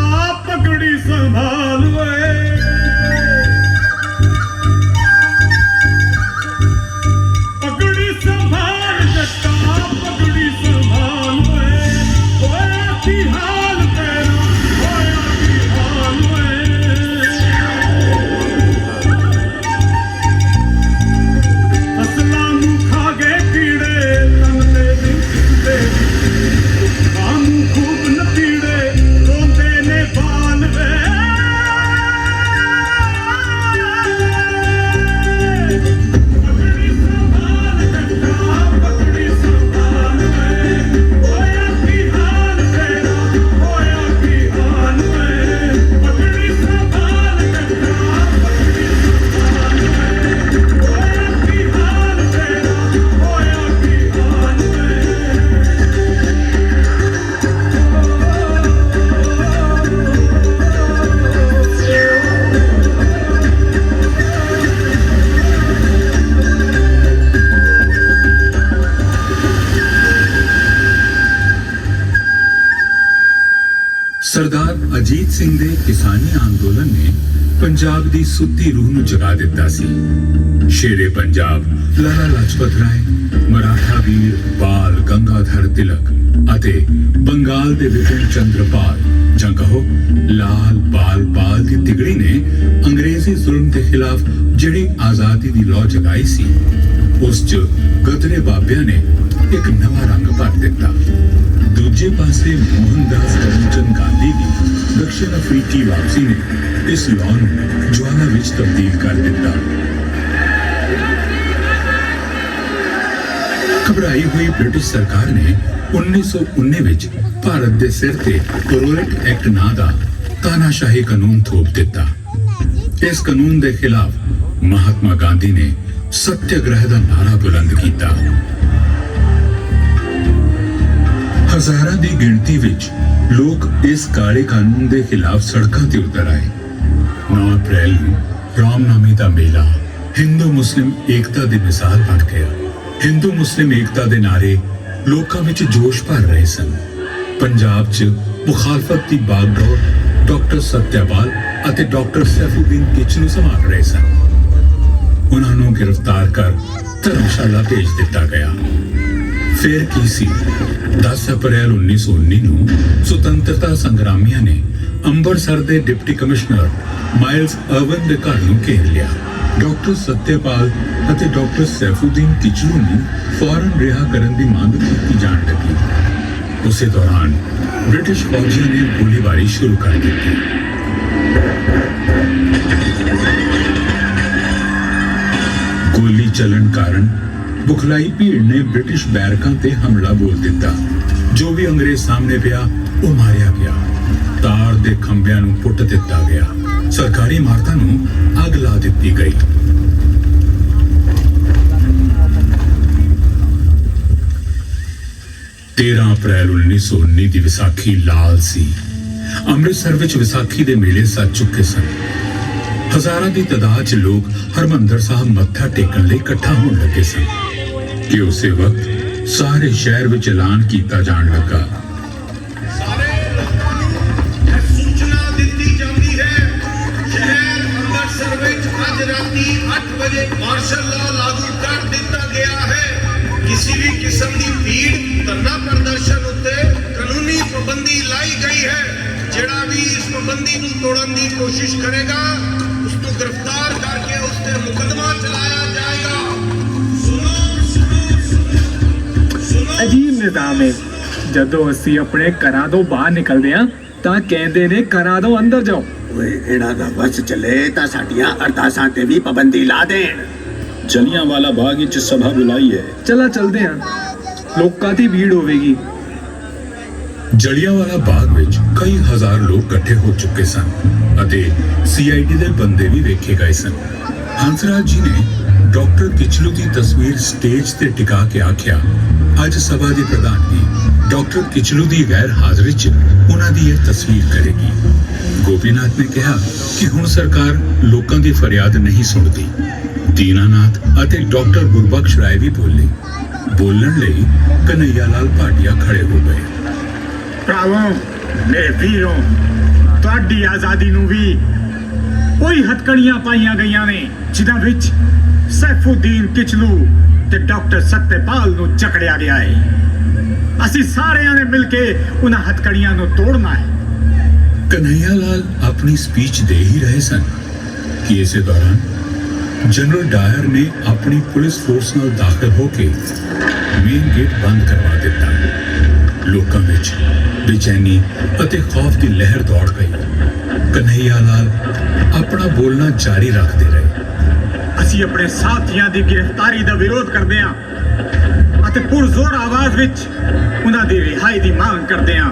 ਪਗੜੀ ਸੰਭਾਲ ਵੇ, ਪਗੜੀ ਸੰਭਾਲ ਜੱਟਾ, ਪਗੜੀ ਸੰਭਾਲ ਵੇ, ਹੋਇਆ ਕੀ ਹਾਲ ਤੇਰਾ, ਹੋਇਆ ਕੀ ਹਾਲ ਵੇ। ਫਸਲਾਂ ਨੂੰ ਖਾ ਗਏ ਕੀੜੇ, ਤਨ ਤੇ ਦਿਖਦੇ ਕਾਨੂੰ ਖੂਬ ਨਪੀੜੇ, ਰੋਂਦੇ ਨੇ ਬਾਲ ਵੇ। ਪਗੜੀ ਸੰਭਾਲ ਜੱਟਾ, ਪਗੜੀ ਸੰਭਾਲ ਵੇ, ਹੋਇਆ ਕੀ ਹਾਲ ਤੇਰਾ, ਹੋਇਆ ਕੀ ਹਾਲ ਵੇ। ਪਗੜੀ ਸੰਭਾਲ ਜੱਟਾ, ਪਗੜੀ ਸੰਭਾਲ ਵੇ, ਹੋਇਆ ਕੀ ਹਾਲ ਤੇਰਾ, ਹੋਇਆ ਕੀ ਹਾਲ ਵੇ। ਸਰਦਾਰ ਅਜੀਤ ਸਿੰਘ ਦੇ ਕਿਸਾਨੀ ਅੰਦੋਲਨ ਨੇ ਪੰਜਾਬ ਦੀ ਸੁੱਤੀ ਰੂਹ ਨੂੰ ਜਗਾ ਦਿੱਤਾ ਸੀ। ਸ਼ੇਰੇ ਪੰਜਾਬ ਲਾਲਾ ਲਾਜਪਤ ਰਾਏ, ਮਰਾਠਾ ਵੀਰ ਬਾਲ ਗੰਗਾਧਰ ਤਿਲਕ ਅਤੇ ਬੰਗਾਲ ਦੇ ਵਿਪਿਨ ਚੰਦਰਪਾਲ ਜਾਂ ਕਹੋ ਲਾਲ ਬਾਲ ਪਾਲ ਦੀ ਤਿਗੜੀ ਨੇ ਅੰਗਰੇਜ਼ੀ ਜ਼ੁਲਮ ਦੇ ਖਿਲਾਫ ਜਿਹੜੀ ਆਜ਼ਾਦੀ ਦੀ ਲੋ ਜਗਾਈ ਸੀ, ਉਸ 'ਚ ਗਦਰੇ ਬਾਬਿਆਂ ਨੇ ਇੱਕ ਨਵਾਂ ਰੰਗ ਭਰ ਦਿੱਤਾ। ਦੂਜੇ ਪਾਸੇ ਮੋਹਨਦਾਸ ਕਰਮਚੰਦ ਗਾਂਧੀ ਦੀ ਦਕਸ਼ਿਣ ਅਫਰੀਕੀ ਵਾਪਸੀ ਨੇ ਇਸ ਲੋ ਨੂੰ ਜਵਾਲਾ ਵਿੱਚ ਤਬਦੀਲ ਕਰ ਦਿੱਤਾ। ਘਬਰਾਈ ਹੋਈ ਬ੍ਰਿਟਿਸ਼ ਸਰਕਾਰ ਨੇ 1919 ਵਿੱਚ ਭਾਰਤ ਦੇ ਸਿਰ ਤੇ ਰੋਲਟ ਐਕਟ ਨਾਂ ਦਾ ਤਾਨਾਸ਼ਾਹੀ ਕਾਨੂੰਨ ਥੋਪ ਦਿੱਤਾ। ਇਸ ਕਾਨੂੰਨ ਦੇ ਖਿਲਾਫ ਮਹਾਤਮਾ ਗਾਂਧੀ ਨੇ ਸੱਤਿਆਗ੍ਰਹਿ ਦਾ ਨਾਰਾ ਬੁਲੰਦ ਕੀਤਾ। ਹਜ਼ਾਰਾਂ ਦੀ ਗਿਣਤੀ ਵਿੱਚ ਲੋਕ ਇਸ ਕਾਲੇ ਕਾਨੂੰਨ ਦੇ ਖਿਲਾਫ ਸੜਕਾਂ ਤੇ ਉਤਰ ਆਏ। 9 ਅਪ੍ਰੈਲ ਨੂੰ ਰਾਮਨਾਮੀ ਦਾ ਮੇਲਾ ਹਿੰਦੂ ਮੁਸਲਿਮ ਏਕਤਾ ਦੀ ਮਿਸਾਲ ਬਣ ਗਿਆ। ਹਿੰਦੂ ਮੁਸਲਿਮ ਏਕਤਾ ਦੇ ਨਾਰੇ ਲੋਕਾਂ ਵਿੱਚ ਜੋਸ਼ ਭਰ ਰਹੇ ਸਨ। ਪੰਜਾਬ 'ਚ ਮੁਖਾਲਫਤ ਦੀ ਬਾਗਡੋਰ ਡਾਕਟਰ ਸਤਿਆਪਾਲ ਅਤੇ ਡਾਕਟਰ ਸੈਫੂਦੀਨ ਕਿਚ ਨੂੰ ਸੰਭਾਲ ਰਹੇ ਸਨ। ਉਹਨਾਂ ਨੂੰ ਗ੍ਰਿਫਤਾਰ ਕਰ ਧਰਮਸ਼ਾਲਾ ਭੇਜ ਦਿੱਤਾ ਗਿਆ। ਫੇਰ ਕੀ ਸੀ 10 ਅਪ੍ਰੈਲ 1919 ਨੂੰ ਸੁਤੰਤਰਤਾ ਸੰਗਰਾਮੀਆਂ ਨੇ ਅੰਮ੍ਰਿਤਸਰ ਦੇ ਡਿਪਟੀ ਕਮਿਸ਼ਨਰ ਮਾਈਲਸ ਅਰਵਨ ਦੇ ਘਰ ਨੂੰ ਘੇਰ ਲਿਆ। ਡਾਕਟਰ ਸਤਿਆਪਾਲ ਅਤੇ ਡਾਕਟਰ ਸੈਫੂਦੀਨ ਕਿਚਲੂ ਨੂੰ ਫੌਰਨ ਰਿਹਾ ਕਰਨ ਦੀ ਮੰਗ ਕੀਤੀ ਜਾਣ ਲੱਗੀ। ਉਸੇ ਦੌਰਾਨ ਬ੍ਰਿਟਿਸ਼ ਫੌਜੀਆਂ ਨੇ ਗੋਲੀਬਾਰੀ ਸ਼ੁਰੂ ਕਰ ਦਿੱਤੀ। ਗੋਲੀ ਚੱਲਣ ਕਾਰਨ ਬੁਖਲਾਈ ਭੀੜ ਨੇ ਬ੍ਰਿਟਿਸ਼ ਬੈਰਕਾਂ ਤੇ ਹਮਲਾ ਬੋਲ ਦਿੱਤਾ। ਜੋ ਵੀ ਅੰਗਰੇਜ਼ ਸਾਹਮਣੇ ਪਿਆ ਉਹ ਮਾਰਿਆ ਗਿਆ। ਤਾਰ ਦੇ ਖੰਭਿਆਂ ਨੂੰ ਪੁੱਟ ਦਿੱਤਾ ਗਿਆ। ਸਰਕਾਰੀ ਇਮਾਰਤਾਂ ਨੂੰ ਅੱਗ ਲਾ ਦਿੱਤੀ ਗਈ। ਤੇਰਾਂ ਅਪ੍ਰੈਲ 1919 ਦੀ ਵਿਸਾਖੀ ਲਾਲ ਸੀ। ਅੰਮ੍ਰਿਤਸਰ ਵਿੱਚ ਵਿਸਾਖੀ ਦੇ ਮੇਲੇ ਸੱਜ ਚੁੱਕੇ ਸਨ। ਹਜ਼ਾਰਾਂ ਦੀ ਤਾਦਾਦ 'ਚ ਲੋਕ ਹਰਮੰਦਰ ਸਾਹਿਬ ਮੱਥਾ ਟੇਕਣ ਲਈ ਇਕੱਠਾ ਹੋਣ ਲੱਗੇ ਸਨ ਕਿ ਉਸੇ ਵਕਤ ਸਾਰੇ ਸ਼ਹਿਰ ਵਿੱਚ ਐਲਾਨ ਕੀਤਾ ਜਾਣ ਲੱਗਾ। ਸੂਚਨਾ ਦਿੱਤੀ ਜਾਂਦੀ ਹੈ ਸ਼ਹਿਰ ਅੰਮ੍ਰਿਤਸਰ ਵਿੱਚ ਅੱਜ ਰਾਤੀ 8 ਵਜੇ ਮਾਰਸ਼ਲ ਲਾਅ ਲਾਗੂ ਕਰ ਦਿੱਤਾ ਗਿਆ ਹੈ। ਕਿਸੇ ਵੀ ਕਿਸਮ ਦੀ ਭੀੜ ਧਰਨਾ ਪ੍ਰਦਰਸ਼ਨ ਉੱਤੇ ਕਾਨੂੰਨੀ ਪਾਬੰਦੀ ਲਾਈ ਗਈ ਹੈ। ਜਿਹੜਾ ਵੀ ਇਸ ਪਾਬੰਦੀ ਨੂੰ ਤੋੜਨ ਦੀ ਕੋਸ਼ਿਸ਼ ਕਰੇਗਾ ਉਸ ਨੂੰ ਗ੍ਰਿਫਤਾਰ ਕਰਕੇ ਉਸ ਤੇ ਮੁਕੱਦਮਾ ਚਲਾਇਆ ਜਾਏਗਾ। ਅਜੀਬ ਨਿਜ਼ਾਮ ਹੈ। ਜਦੋਂ ਅਸੀਂ ਆਪਣੇ ਘਰਾਂ ਤੋਂ ਬਾਹਰ ਨਿਕਲਦੇ ਹਾਂ ਤਾਂ ਕਹਿੰਦੇ ਨੇ ਘਰਾਂ ਤੋਂ ਅੰਦਰ ਜਾਓ। ਓਏ ਇਹਨਾਂ ਦਾ ਵਸ ਚੱਲੇ ਤਾਂ ਸਾਡੀਆਂ ਅਰਦਾਸਾਂ ਤੇ ਵੀ ਪਾਬੰਦੀ ਲਾ ਦੇਣ। ਜਲਿਆਂਵਾਲਾ ਬਾਗ ਵਿੱਚ ਸਭਾ ਬੁਲਾਈ ਹੈ। ਚਲਾ ਚਲਦੇ ਹਾਂ, ਲੋਕਾਂ ਦੀ ਭੀੜ ਹੋਵੇਗੀ। ਜਲਿਆਂਵਾਲਾ ਬਾਗ ਵਿੱਚ ਕਈ ਹਜ਼ਾਰ ਲੋਕ ਇਕੱਠੇ ਹੋ ਚੁੱਕੇ ਸਨ ਅਤੇ ਸੀਆਈਡੀ ਦੇ ਬੰਦੇ ਵੀ ਵੇਖੇ ਗਏ ਸਨ। ਹੰਸਰਾਜ ਜੀ ਨੇ ਡਾਕਟਰ ਕਿਚਲੂ ਦੀ ਤਸਵੀਰ ਸਟੇਜ ਤੇ ਟਿਕਾ ਕੇ ਆਖਿਆ, ਅੱਜ ਸਭਾ ਦੀ ਪ੍ਰਧਾਨਗੀ ਡਾਕਟਰ ਕਿਚਲੂ ਦੀ ਗੈਰ ਹਾਜ਼ਰੀ 'ਚ ਉਹਨਾਂ ਦੀ ਇਹ ਤਸਵੀਰ ਕਰੇਗੀ। ਗੋਪੀਨਾਥ ਨੇ ਕਿਹਾ ਕਿ ਹੁਣ ਸਰਕਾਰ ਲੋਕਾਂ ਦੀ ਫਰਿਆਦ ਨਹੀਂ ਸੁਣਦੀ। ਦੀਨਾਨਾਥ ਅਤੇ ਡਾਕਟਰ ਗੁਰਬਖਸ਼ ਰਾਏ ਵੀ ਬੋਲਣ ਲਈ ਕਨਈਆ ਲਾਲ ਭਾਟੀਆ ਖੜੇ ਹੋ ਗਏ। ਭਰਾਵੋ ਮੇਰੇ ਵੀਰੋ, ਤੁਹਾਡੀ ਆਜ਼ਾਦੀ ਨੂੰ ਵੀ ਕੋਈ ਹੱਥਕੜੀਆਂ ਪਾਈਆਂ ਗਈਆਂ ਨੇ ਜਿਨ੍ਹਾਂ ਵਿੱਚ ਸੈਫੂਦੀਨ ਕਿਚਲੂ ਤੇ ਡਾਕਟਰ ਸਤਿਆਪਾਲ ਨੂੰ ਜਕੜਿਆ ਗਿਆ ਹੈ। ਅਸੀਂ ਸਾਰਿਆਂ ਨੇ ਮਿਲ ਕੇ ਉਹਨਾਂ ਹੱਥਕੜੀਆਂ ਨੂੰ ਤੋੜਨਾ ਹੈ। ਕਨਈਆ ਲਾਲ ਆਪਣੀ ਸਪੀਚ ਦੇ ਹੀ ਰਹੇ ਸਨ ਕਿ ਇਸੇ ਦੌਰਾਨ ਜਨਰਲ ਡਾਇਰ ਨੇ ਆਪਣੀ ਪੁਲਿਸ ਫੋਰਸ ਨਾਲ ਦਾਖਲ ਹੋ ਕੇ ਮੇਨ ਗੇਟ ਬੰਦ ਕਰਵਾ ਦਿੱਤਾ। ਲੋਕਾਂ ਵਿੱਚ ਬੇਚੈਨੀ ਅਤੇ ਖੌਫ ਦੀ ਲਹਿਰ ਦੌੜ ਗਈ। ਕਨਈਆ ਲਾਲ ਆਪਣਾ ਬੋਲਣਾ ਜਾਰੀ ਰੱਖਦੇ ਰਹੇ। ਅਸੀਂ ਆਪਣੇ ਸਾਥੀਆਂ ਦੀ ਗ੍ਰਿਫਤਾਰੀ ਦਾ ਵਿਰੋਧ ਕਰਦੇ ਹਾਂ ਅਤੇ ਪੁਰਜ਼ੋਰ ਆਵਾਜ਼ ਵਿੱਚ ਉਹਨਾਂ ਦੀ ਰਿਹਾਈ ਦੀ ਮੰਗ ਕਰਦੇ ਹਾਂ।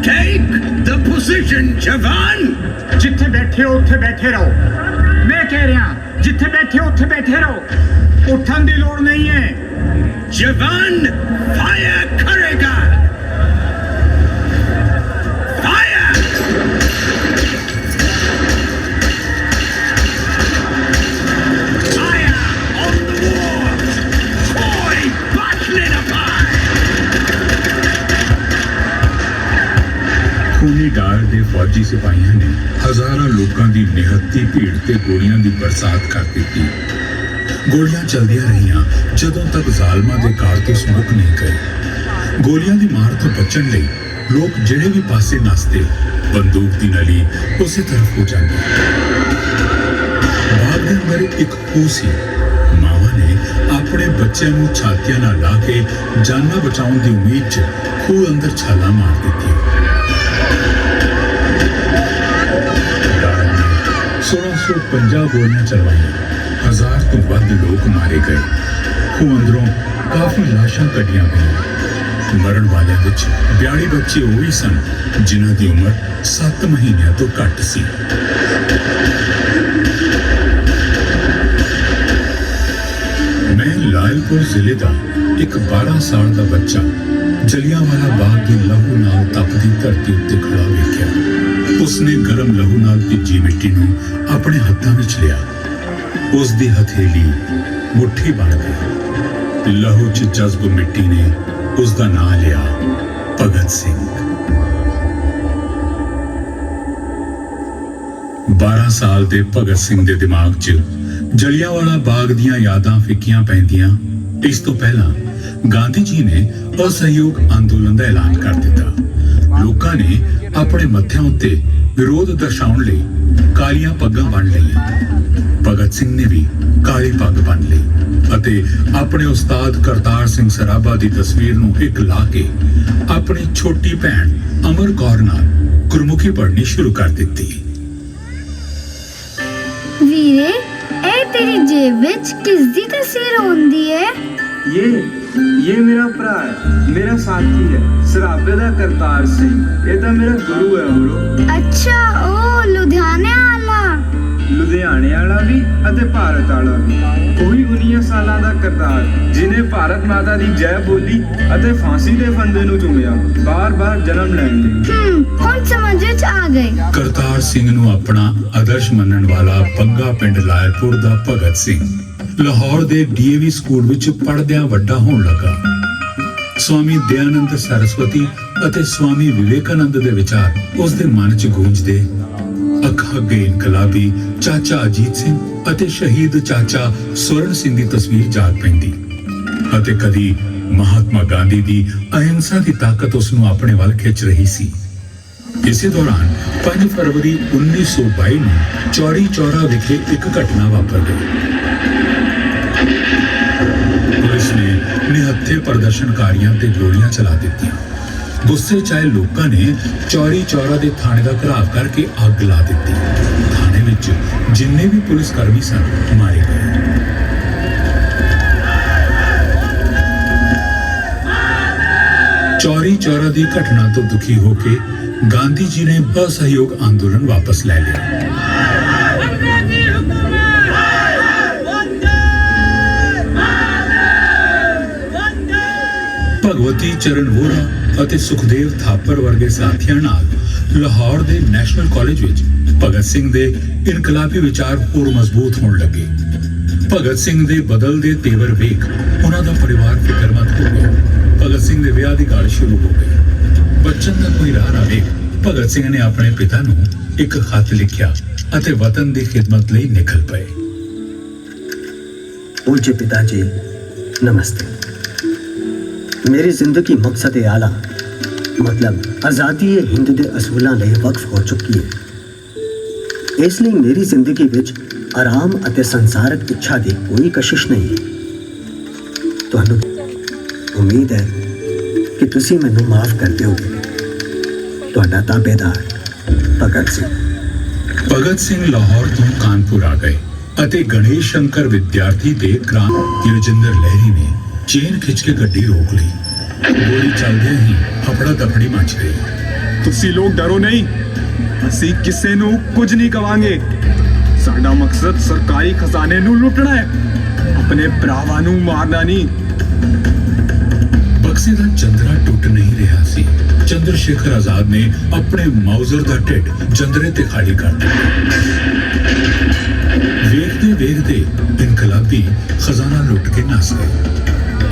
Take the position, ਜਵਾਨ। ਜਿੱਥੇ ਬੈਠੇ ਹੋ ਉੱਥੇ ਬੈਠੇ ਰਹੋ। ਮੈਂ ਕਹਿ ਰਿਹਾ ਜਿੱਥੇ ਬੈਠੇ ਹੋ ਉੱਥੇ ਬੈਠੇ ਰਹੋ। ਉੱਠਣ ਦੀ ਲੋੜ ਨਹੀਂ ਹੈ। ਜਵਾਨ ਫਾਇਰ ਕਰੇਗਾ। Fire. Fire on the wall। ਕੋਈ ਬਚਨੇ ਨਾ ਪਾਏ। ਖੂਨੀ ਡਾਇਰ ਦੇ ਫੌਜੀ ਸਿਪਾਹੀਆਂ ਨੇ ਹਜ਼ਾਰਾਂ ਲੋਕਾਂ ਦੀ ਨਿਹੱਤੀ ਭੀੜ ਤੇ ਗੋਲੀਆਂ ਦੀ ਬਰਸਾਤ ਕਰ ਦਿੱਤੀ। ਗੋਲੀਆਂ ਚੱਲਦੀਆਂ ਰਹੀਆਂ ਜਦੋਂ ਤੱਕ ਜ਼ਾਲਮਾਂ ਦੇ ਕਾਰਤੂਸ ਮੁੱਕ ਨਹੀਂ ਗਏ। ਗੋਲੀਆਂ ਦੀ ਮਾਰ ਤੋਂ ਬਚਣ ਲਈ ਲੋਕ ਜਿਹੜੇ ਵੀ ਪਾਸੇ ਨੱਸਦੇ, ਬੰਦੂਕ ਦੀ ਨਲੀ ਉਸੇ ਤਰਫ ਹੋ ਜਾਂਦੀ। ਬਾਗ ਦੇ ਅੰਦਰ ਇੱਕ ਖੂਹ ਸੀ। ਮਾਵਾਂ ਨੇ ਆਪਣੇ ਬੱਚਿਆਂ ਨੂੰ ਛਾਤੀਆਂ ਨਾਲ ਲਾ ਕੇ ਜਾਨਾਂ ਬਚਾਉਣ ਦੀ ਉਮੀਦ 'ਚ ਖੂਹ ਅੰਦਰ ਛਾਲਾਂ ਮਾਰ ਦਿੱਤੀਆਂ। 1650 ਗੋਲੀਆਂ ਚਲਵਾਈਆਂ। 1000 ਤੋਂ ਵੱਧ ਲੋਕ ਮਾਰੇ ਗਏ। ਖੂਹ ਅੰਦਰੋਂ ਕਾਫੀ ਲਾਸ਼ਾਂ ਕੱਢੀਆਂ ਗਈਆਂ। ਮਰਨ ਵਾਲਿਆਂ ਵਿੱਚ 42 ਬੱਚੇ ਉਹ ਵੀ ਸਨ ਜਿਨ੍ਹਾਂ ਦੀ ਉਮਰ 7 ਮਹੀਨਿਆਂ ਤੋਂ ਘੱਟ ਸੀ। ਮੈਂ ਲਾਇਲਪੁਰ ਜ਼ਿਲ੍ਹੇ ਦਾ ਇੱਕ 12 ਸਾਲ ਦਾ ਬੱਚਾ ਜਲਿਆਂਵਾਲਾ ਬਾਗ ਦੀ ਲਹੂ ਨਾਲ ਤਪਦੀ ਧਰਤੀ ਉੱਤੇ ਖੜਾ ਵੇਖਿਆ। ਉਸਨੇ ਗਰਮ ਲਹੂ ਨਾਲ ਭਿੱਜੀ ਮਿੱਟੀ ਨੂੰ ਆਪਣੇ ਹੱਥਾਂ ਵਿੱਚ ਲਿਆ। ਉਸ ਦੀ ਹਥੇਲੀ ਮੁੱਠੀ ਬਣ ਗਈ। ਲਹੂ 'ਚ ਜਜ਼ਬ ਮਿੱਟੀ ਨੇ ਉਸ ਦਾ ਨਾਂ ਲਿਆ, ਭਗਤ ਸਿੰਘ। 12 ਸਾਲ ਦੇ ਭਗਤ ਸਿੰਘ ਦੇ ਦਿਮਾਗ 'ਚ ਜਲਿਆਂਵਾਲਾ ਬਾਗ ਦੀਆਂ ਯਾਦਾਂ ਫਿੱਕੀਆਂ ਪੈਂਦੀਆਂ ਇਸ ਤੋਂ ਪਹਿਲਾਂ ਗਾਂਧੀ ਜੀ ਨੇ ਅਸਹਿਯੋਗ ਅੰਦੋਲਨ ਦਾ ਐਲਾਨ ਕਰ ਦਿੱਤਾ। ਲੋਕਾਂ ਨੇ ਆਪਣੇ ਮੱਥਿਆਂ ਉੱਤੇ ਵਿਰੋਧ ਦਰਸਾਉਣ ਲਈ ਕਾਲੀਆਂ ਪੱਗਾਂ ਬੰਨ੍ਹ ਲਈਆਂ। ਭਗਤ ਸਿੰਘ ਨੇ ਵੀ ਕਾਲੀ ਪੱਗ ਬੰਨ੍ਹ ਲਈ ਅਤੇ ਆਪਣੇ ਉਸਤਾਦ ਕਰਤਾਰ ਸਿੰਘ ਸਰਾਭਾ ਦੀ ਤਸਵੀਰ ਨੂੰ ਹਿੱਕ ਲਾ ਕੇ ਆਪਣੀ ਛੋਟੀ ਭੈਣ ਅਮਰ ਕੌਰ ਨਾਲ ਗੁਰਮੁਖੀ ਪੜ੍ਹਨੀ ਸ਼ੁਰੂ ਕਰ ਦਿੱਤੀ। ਵੀਰੇ, ਇਹ ਤੇਰੀ ਜੇਬ ਵਿੱਚ ਕਿਸ ਦੀ ਤਸਵੀਰ ਹੁੰਦੀ ਹੈ? ये मेरा भरा है, मेरा साथी है, सराबे दा करतार सिंह। ये तो मेरा गुरु है हमरो। अच्छा, ओ लुधियाने वाला। लुधियाने वाला भी अते भारत वाला भी। ਉਹੀ 19 ਸਾਲਾਂ ਦਾ ਕਰਤਾਰ ਜਿਨੇ ਭਾਰਤ ਮਾਤਾ ਦੀ ਜੈ ਬੋਲੀ ਅਤੇ ਫਾਂਸੀ ਦੇ ਫੰਦੇ ਨੂੰ ਚੁੰਮਿਆ, ਬਾਰ-ਬਾਰ ਜਨਮ ਲੈਣ ਲਈ। ਹੁਣ ਸਮਝ ਵਿੱਚ ਆ ਗਏ। ਕਰਤਾਰ ਸਿੰਘ ਨੂੰ ਆਪਣਾ ਆਦਰਸ਼ ਮੰਨਣ ਵਾਲਾ ਬੰਗਾ ਪਿੰਡ ਲਾਇਲਪੁਰ ਦਾ ਭਗਤ ਸਿੰਘ ਲਾਹੌਰ ਦੇ ਡੀਏਵੀ ਸਕੂਲ ਵਿੱਚ ਪੜ੍ਹਦਿਆਂ ਵੱਡਾ ਹੋਣ ਲੱਗਾ। ਸਵਾਮੀ ਦਇਆਨੰਦ ਸਰਸਵਤੀ ਅਤੇ ਸਵਾਮੀ ਵਿਵੇਕਾਨੰਦ ਦੇ ਵਿਚਾਰ ਉਸ ਦੇ ਮਨ 'ਚ ਗੂੰਜਦੇ। ਅੱਖਾਂ ਅੱਗੇ ਇਨਕਲਾਬੀ ਚਾਚਾ ਅਜੀਤ ਸਿੰਘ ਅਤੇ ਸ਼ਹੀਦ ਚਾਚਾ ਸਵਰਨ ਸਿੰਘ ਦੀ ਤਸਵੀਰ ਜਾਗ ਪੈਂਦੀ ਅਤੇ ਕਦੀ ਮਹਾਤਮਾ ਗਾਂਧੀ ਦੀ ਅਹਿੰਸਾ ਦੀ ਤਾਕਤ ਉਸ ਨੂੰ ਆਪਣੇ ਵੱਲ ਖਿੱਚ ਰਹੀ ਸੀ। ਇਸੇ ਦੌਰਾਨ 5 ਫਰਵਰੀ 1922 ਨੂੰ ਚੌਰੀ ਚੌਰਾ ਵਿਖੇ ਇੱਕ ਘਟਨਾ ਵਾਪਰ ਗਈ। ਪੁਲਿਸ ਨੇ ਨਿਹੱਥੇ ਪ੍ਰਦਰਸ਼ਨਕਾਰੀਆਂ ਤੇ ਗੋਲੀਆਂ ਚਲਾ ਦਿੱਤੀਆਂ। ਗੁੱਸੇ 'ਚ ਆਏ ਲੋਕਾਂ ਨੇ ਚੌਰੀ ਚੌਰਾ ਦੇ ਥਾਣੇ ਦਾ ਘਿਰਾਵ ਕਰਕੇ ਅੱਗ ਲਾ ਦਿੱਤੀ। ਥਾਣੇ ਵਿੱਚ ਜਿੰਨੇ ਵੀ ਪੁਲਿਸ ਕਰਮੀ ਸਨ ਮਾਰੇ ਗਏ। ਚੌਰੀ ਚੌਰਾ ਦੀ ਘਟਨਾ ਤੋਂ ਦੁਖੀ ਹੋ ਕੇ ਗਾਂਧੀ ਜੀ ਨੇ ਅਸਹਿਯੋਗ ਅੰਦੋਲਨ ਵਾਪਸ ਲੈ ਲਿਆ। ਭਗਵਤੀ ਚਰਨ ਵੋਹਰਾ ਅਤੇ ਸੁਖਦੇਵ ਥਾਪਰ ਵਰਗੇ ਸਾਥੀਆਂ ਨਾਲ ਲਾਹੌਰ ਦੇ ਨੈਸ਼ਨਲ ਕਾਲਜ ਵਿੱਚ ਭਗਤ ਸਿੰਘ ਦੇ ਇਨਕਲਾਬੀ ਵਿਚਾਰ ਹੋਰ ਮਜ਼ਬੂਤ ਹੋਣ ਲੱਗੇ। ਭਗਤ ਸਿੰਘ ਦੇ ਬਦਲਦੇ ਤੇਵਰ ਵੇਖ ਉਹਨਾਂ ਦਾ ਪਰਿਵਾਰ ਫਿਕਰਮੰਦ ਹੋ ਗਿਆ। ਭਗਤ ਸਿੰਘ ਦੇ ਵਿਆਹ ਦੀ ਗੱਲ ਸ਼ੁਰੂ ਹੋ ਗਈ। ਬਚਨ ਦਾ ਕੋਈ ਰਾਹ ਨਾ ਵੇਖ ਭਗਤ ਸਿੰਘ ਨੇ ਆਪਣੇ ਪਿਤਾ ਨੂੰ ਇੱਕ ਖੱਤ ਲਿਖਿਆ ਅਤੇ ਵਤਨ ਦੀ ਖਿਦਮਤ ਲਈ ਨਿਕਲ ਪਏ। पूज्य पिताजी नमस्ते। मेरी जिंदगी मकसद आला मतलब आज़ादी हिंद दे असूलों लिए वक्फ हो चुकी है। इसलिए मेरी जिंदगी विच आराम अते संसारक इच्छा की कोई कशिश नहीं है। तुहानू उम्मीद है कि तुसी मैनू माफ़ कर दोगे। तुहाडा ताबेदार भगत सिंह। ਭਗਤ ਸਿੰਘ ਲਾਹੌਰ ਤੋਂ ਕਾਨਪੁਰ ਆ ਗਏ ਅਤੇ ਗਣੇਸ਼ ਸ਼ੰਕਰ ਵਿਦਿਆਰਥੀ ਦੇ ਕ੍ਰਾਂਤੀ ਰਜਿੰਦਰ ਲਹਿਰੀ ਨੇ ਚੇਨ ਖਿੱਚ ਕੇ ਗੱਡੀ ਰੋਕ ਲਈ। ਗੋਲੀ ਚੱਲਦਿਆਂ ਹੀ ਹਫੜਾ ਦਫੜੀ ਮਚ ਗਈ। ਤੁਸੀਂ ਲੋਕ ਡਰੋ ਨਹੀਂ, ਅਸੀਂ ਕਿਸੇ ਨੂੰ ਕੁਝ ਨਹੀਂ ਕਵਾਂਗੇ। ਸਾਡਾ ਮਕਸਦ ਸਰਕਾਰੀ ਖਜ਼ਾਨੇ ਨੂੰ ਲੁੱਟਣਾ ਹੈ, ਆਪਣੇ ਭਰਾਵਾਂ ਨੂੰ ਮਾਰਨਾ ਨਹੀਂ। ਬਕਸੇ ਦਾ ਚੰਦਰਾ ਟੁੱਟ ਨਹੀਂ ਰਿਹਾ ਸੀ। ਚੰਦਰ ਸ਼ੇਖਰ ਆਜ਼ਾਦ ਨੇ ਆਪਣੇ ਮੌਜ਼ਰ ਦਾ ਢਿੱਡ ਜੰਦਰੇ ਤੇ ਖਾਲੀ ਕਰ ਦਿੱਤਾ। ਵੇਖਦੇ ਵੇਖਦੇ ਇਨਕਲਾਬੀ ਖਜ਼ਾਨਾ ਲੁੱਟ ਕੇ ਨੱਸ ਗਏ।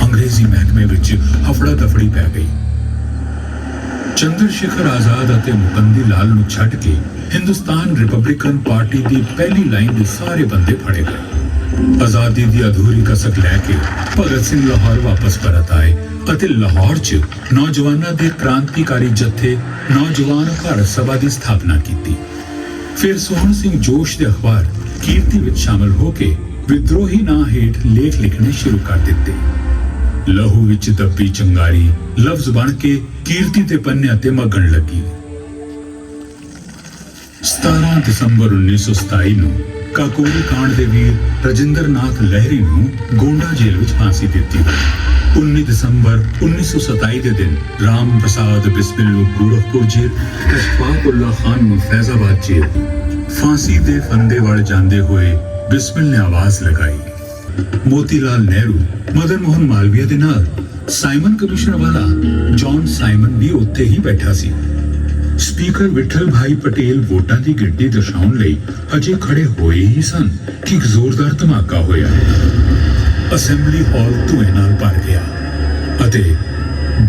ਅੰਗਰੇਜ਼ੀ ਮਹਿਕਮੇ ਵਿੱਚ ਹਫੜਾ ਦਫੜੀ ਪੈ ਗਈ। ਚੰਦਰ ਸ਼ੇਖਰ ਆਜ਼ਾਦ ਅਤੇ ਮੁਕੰਦੀ ਲਾਲ ਨੂੰ ਛੱਡ ਕੇ ਹਿੰਦੁਸਤਾਨ ਰਿਪਬਲਿਕਨ ਪਾਰਟੀ ਦੀ ਪਹਿਲੀ ਲਾਈਨ ਦੇ ਸਾਰੇ ਬੰਦੇ ਫੜੇ ਗਏ। ਆਜ਼ਾਦੀ ਦੀ ਅਧੂਰੀ ਕਸਕ ਲੈ ਕੇ ਭਗਤ ਸਿੰਘ ਲਾਹੌਰ ਵਾਪਸ ਪਰਤ ਆਏ ਅਤੇ ਲਾਹੌਰ 'ਚ ਨੌਜਵਾਨਾਂ ਦੇ ਕ੍ਰਾਂਤੀਕਾਰੀ ਜਥੇ ਨੌਜਵਾਨ ਭਾਰਤ ਸਭਾ ਦੀ ਸਥਾਪਨਾ ਕੀਤੀ। ਫਿਰ ਸੋਹਣ ਸਿੰਘ ਜੋਸ਼ ਦੇ ਅਖਬਾਰ ਕੀਰਤੀ ਵਿੱਚ ਸ਼ਾਮਲ ਹੋ ਕੇ ਵਿਦਰੋਹੀ ਨਾਂ ਹੇਠ ਲੇਖ ਲਿਖਣੇ ਸ਼ੁਰੂ ਕਰ ਦਿੱਤੇ। ਲਹੂ ਵਿੱਚ ਦੱਬੀ ਚੰਗਾਰੀ ਲਫ਼ਜ਼ ਬਣ ਕੇ ਕੀਰਤੀ ਦੇ ਪੰਨਿਆਂ ਤੇ ਮੱਗਣ ਲੱਗੀ। 17 ਦਸੰਬਰ 1927 ਨੂੰ ਕਾਕੋਰੀ ਕਾਂਡ ਦੇ ਵੀਰ ਰਜਿੰਦਰ ਨਾਥ ਲਹਿਰੀ ਨੂੰ ਗੋਂਡਾ ਜੇਲ੍ਹ ਵਿੱਚ ਫਾਂਸੀ ਦਿੱਤੀ ਗਈ। 19 ਦਸੰਬਰ 1927 ਦੇ ਦਿਨ ਰਾਮ ਪ੍ਰਸਾਦ ਬਿਸਮਿਲ ਨੂੰ ਗੋਰਖਪੁਰ ਜੇਲ੍ਹ, ਅਸ਼ਫਾਕੁੱਲਾ ਖਾਨ ਨੂੰ ਫੈਜ਼ਾਬਾਦ ਜੇਲ੍ਹ। ਫਾਂਸੀ ਦੇ ਫੰਦੇ ਵੱਲ ਜਾਂਦੇ ਹੋਏ ਬਿਸਮਿਲ ਨੇ ਆਵਾਜ਼ ਲਗਾਈ। ਮੋਤੀਲਾਲ ਨਹਿਰੂ, ਮਦਨ ਮੋਹਨ ਮਾਲਵੀਆ ਦੇ ਨਾਲ ਸਾਈਮਨ ਕਮਿਸ਼ਨ ਵਾਲਾ ਜੌਨ ਸਾਈਮਨ ਵੀ ਉੱਥੇ ਹੀ ਬੈਠਾ ਸੀ। ਸਪੀਕਰ ਵਿਠਲ ਭਾਈ ਪਟੇਲ ਵੋਟਾਂ ਦੀ ਗਿਣਤੀ ਦਰਸਾਉਣ ਲਈ ਅਜੇ ਖੜੇ ਹੋਏ ਹੀ ਸਨ ਕਿ ਇੱਕ ਜ਼ੋਰਦਾਰ ਧਮਾਕਾ ਹੋਇਆ। ਅਸੈਂਬਲੀ ਹਾਲ ਧੂਏ ਨਾਲ ਭਰ ਗਿਆ ਅਤੇ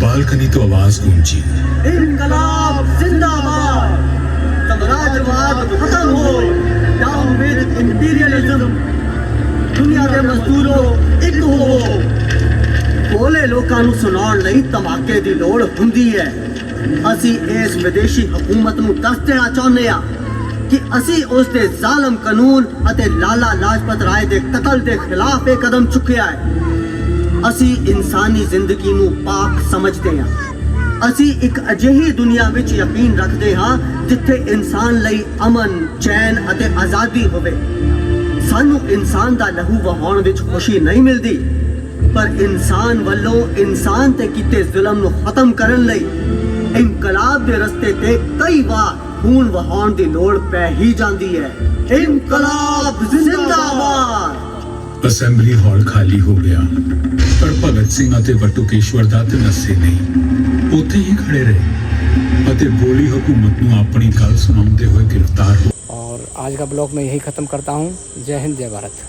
ਬਾਲਕਨੀ ਤੋਂ ਆਵਾਜ਼ ਗੂੰਜੀ, ਇਨਕਲਾਬ ਜ਼ਿੰਦਾਬਾਦ, ਸਾਮਰਾਜਵਾਦ ਖਤਮ ਹੋ, ਡਾਊਨ ਵਿਦ ਇੰਪੀਰੀਅਲਿਜ਼ਮ, ਦੁਨੀਆ ਦੇ ਮਜ਼ਦੂਰੋ ਇੱਕ ਹੋ। ਭੋਲੇ ਲੋਕਾਂ ਨੂੰ ਸੁਣਾਉਣ ਲਈ ਧਮਾਕੇ ਦੀ ਲੋੜ ਹੁੰਦੀ ਹੈ। ਅਸੀਂ ਇਸ ਵਿਦੇਸ਼ੀ ਹਕੂਮਤ ਨੂੰ ਦੱਸ ਦੇਣਾ ਚਾਹੁੰਦੇ ਹਾਂ ਕਿ ਅਸੀਂ ਉਸ ਦੇ ਜ਼ਾਲਮ ਕਾਨੂੰਨ ਅਤੇ ਲਾਲਾ ਲਾਜਪਤ ਰਾਏ ਦੇ ਕਤਲ ਦੇ ਖਿਲਾਫ ਇਹ ਕਦਮ ਚੁੱਕਿਆ ਹੈ। ਅਸੀਂ ਇਨਸਾਨੀ ਜ਼ਿੰਦਗੀ ਨੂੰ ਪਾਕ ਸਮਝਦੇ ਹਾਂ। ਅਸੀਂ ਇੱਕ ਅਜਿਹੀ ਦੁਨੀਆ ਵਿੱਚ ਯਕੀਨ ਰੱਖਦੇ ਹਾਂ ਜਿੱਥੇ ਇਨਸਾਨ ਲਈ ਅਮਨ, ਚੈਨ ਅਤੇ ਆਜ਼ਾਦੀ ਹੋਵੇ। ਸਾਨੂੰ ਇਨਸਾਨ ਦਾ ਲਹੂ ਵਹਾਉਣ ਵਿੱਚ ਖੁਸ਼ੀ ਨਹੀਂ ਮਿਲਦੀ, ਪਰ ਇਨਸਾਨ ਵੱਲੋਂ ਇਨਸਾਨ ਤੇ ਕੀਤੇ ਜ਼ੁਲਮ ਨੂੰ ਖਤਮ ਕਰਨ ਲਈ ਇਨਕਲਾਬ ਦੇ ਰਸਤੇ ਤੇ ਕਈ ਵਾਰ ਖੂਨ ਵਹਾਉਣ ਦੀ ਲੋੜ ਪੈ ਹੀ ਜਾਂਦੀ ਹੈ। ਇਨਕਲਾਬ ਜ਼ਿੰਦਾਬਾਦ। ਅਸੈਂਬਲੀ ਹਾਲ ਖਾਲੀ ਹੋ ਗਿਆ, ਪਰ ਭਗਤ ਸਿੰਘ ਅਤੇ ਬਟੁਕੇਸ਼ਵਰ ਦੱਤ ਨੱਸੇ ਨਹੀਂ, ਉੱਥੇ ਹੀ ਖੜੇ ਰਹੇ ਅਤੇ ਬੋਲੀ ਹਕੂਮਤ ਨੂੰ ਆਪਣੀ ਗੱਲ ਸੁਣਾਉਂਦੇ ਹੋਏ गिरफ्तार हो। और आज का ब्लॉग मैं यही ख़त्म करता हूँ। जय हिंद, जय भारत।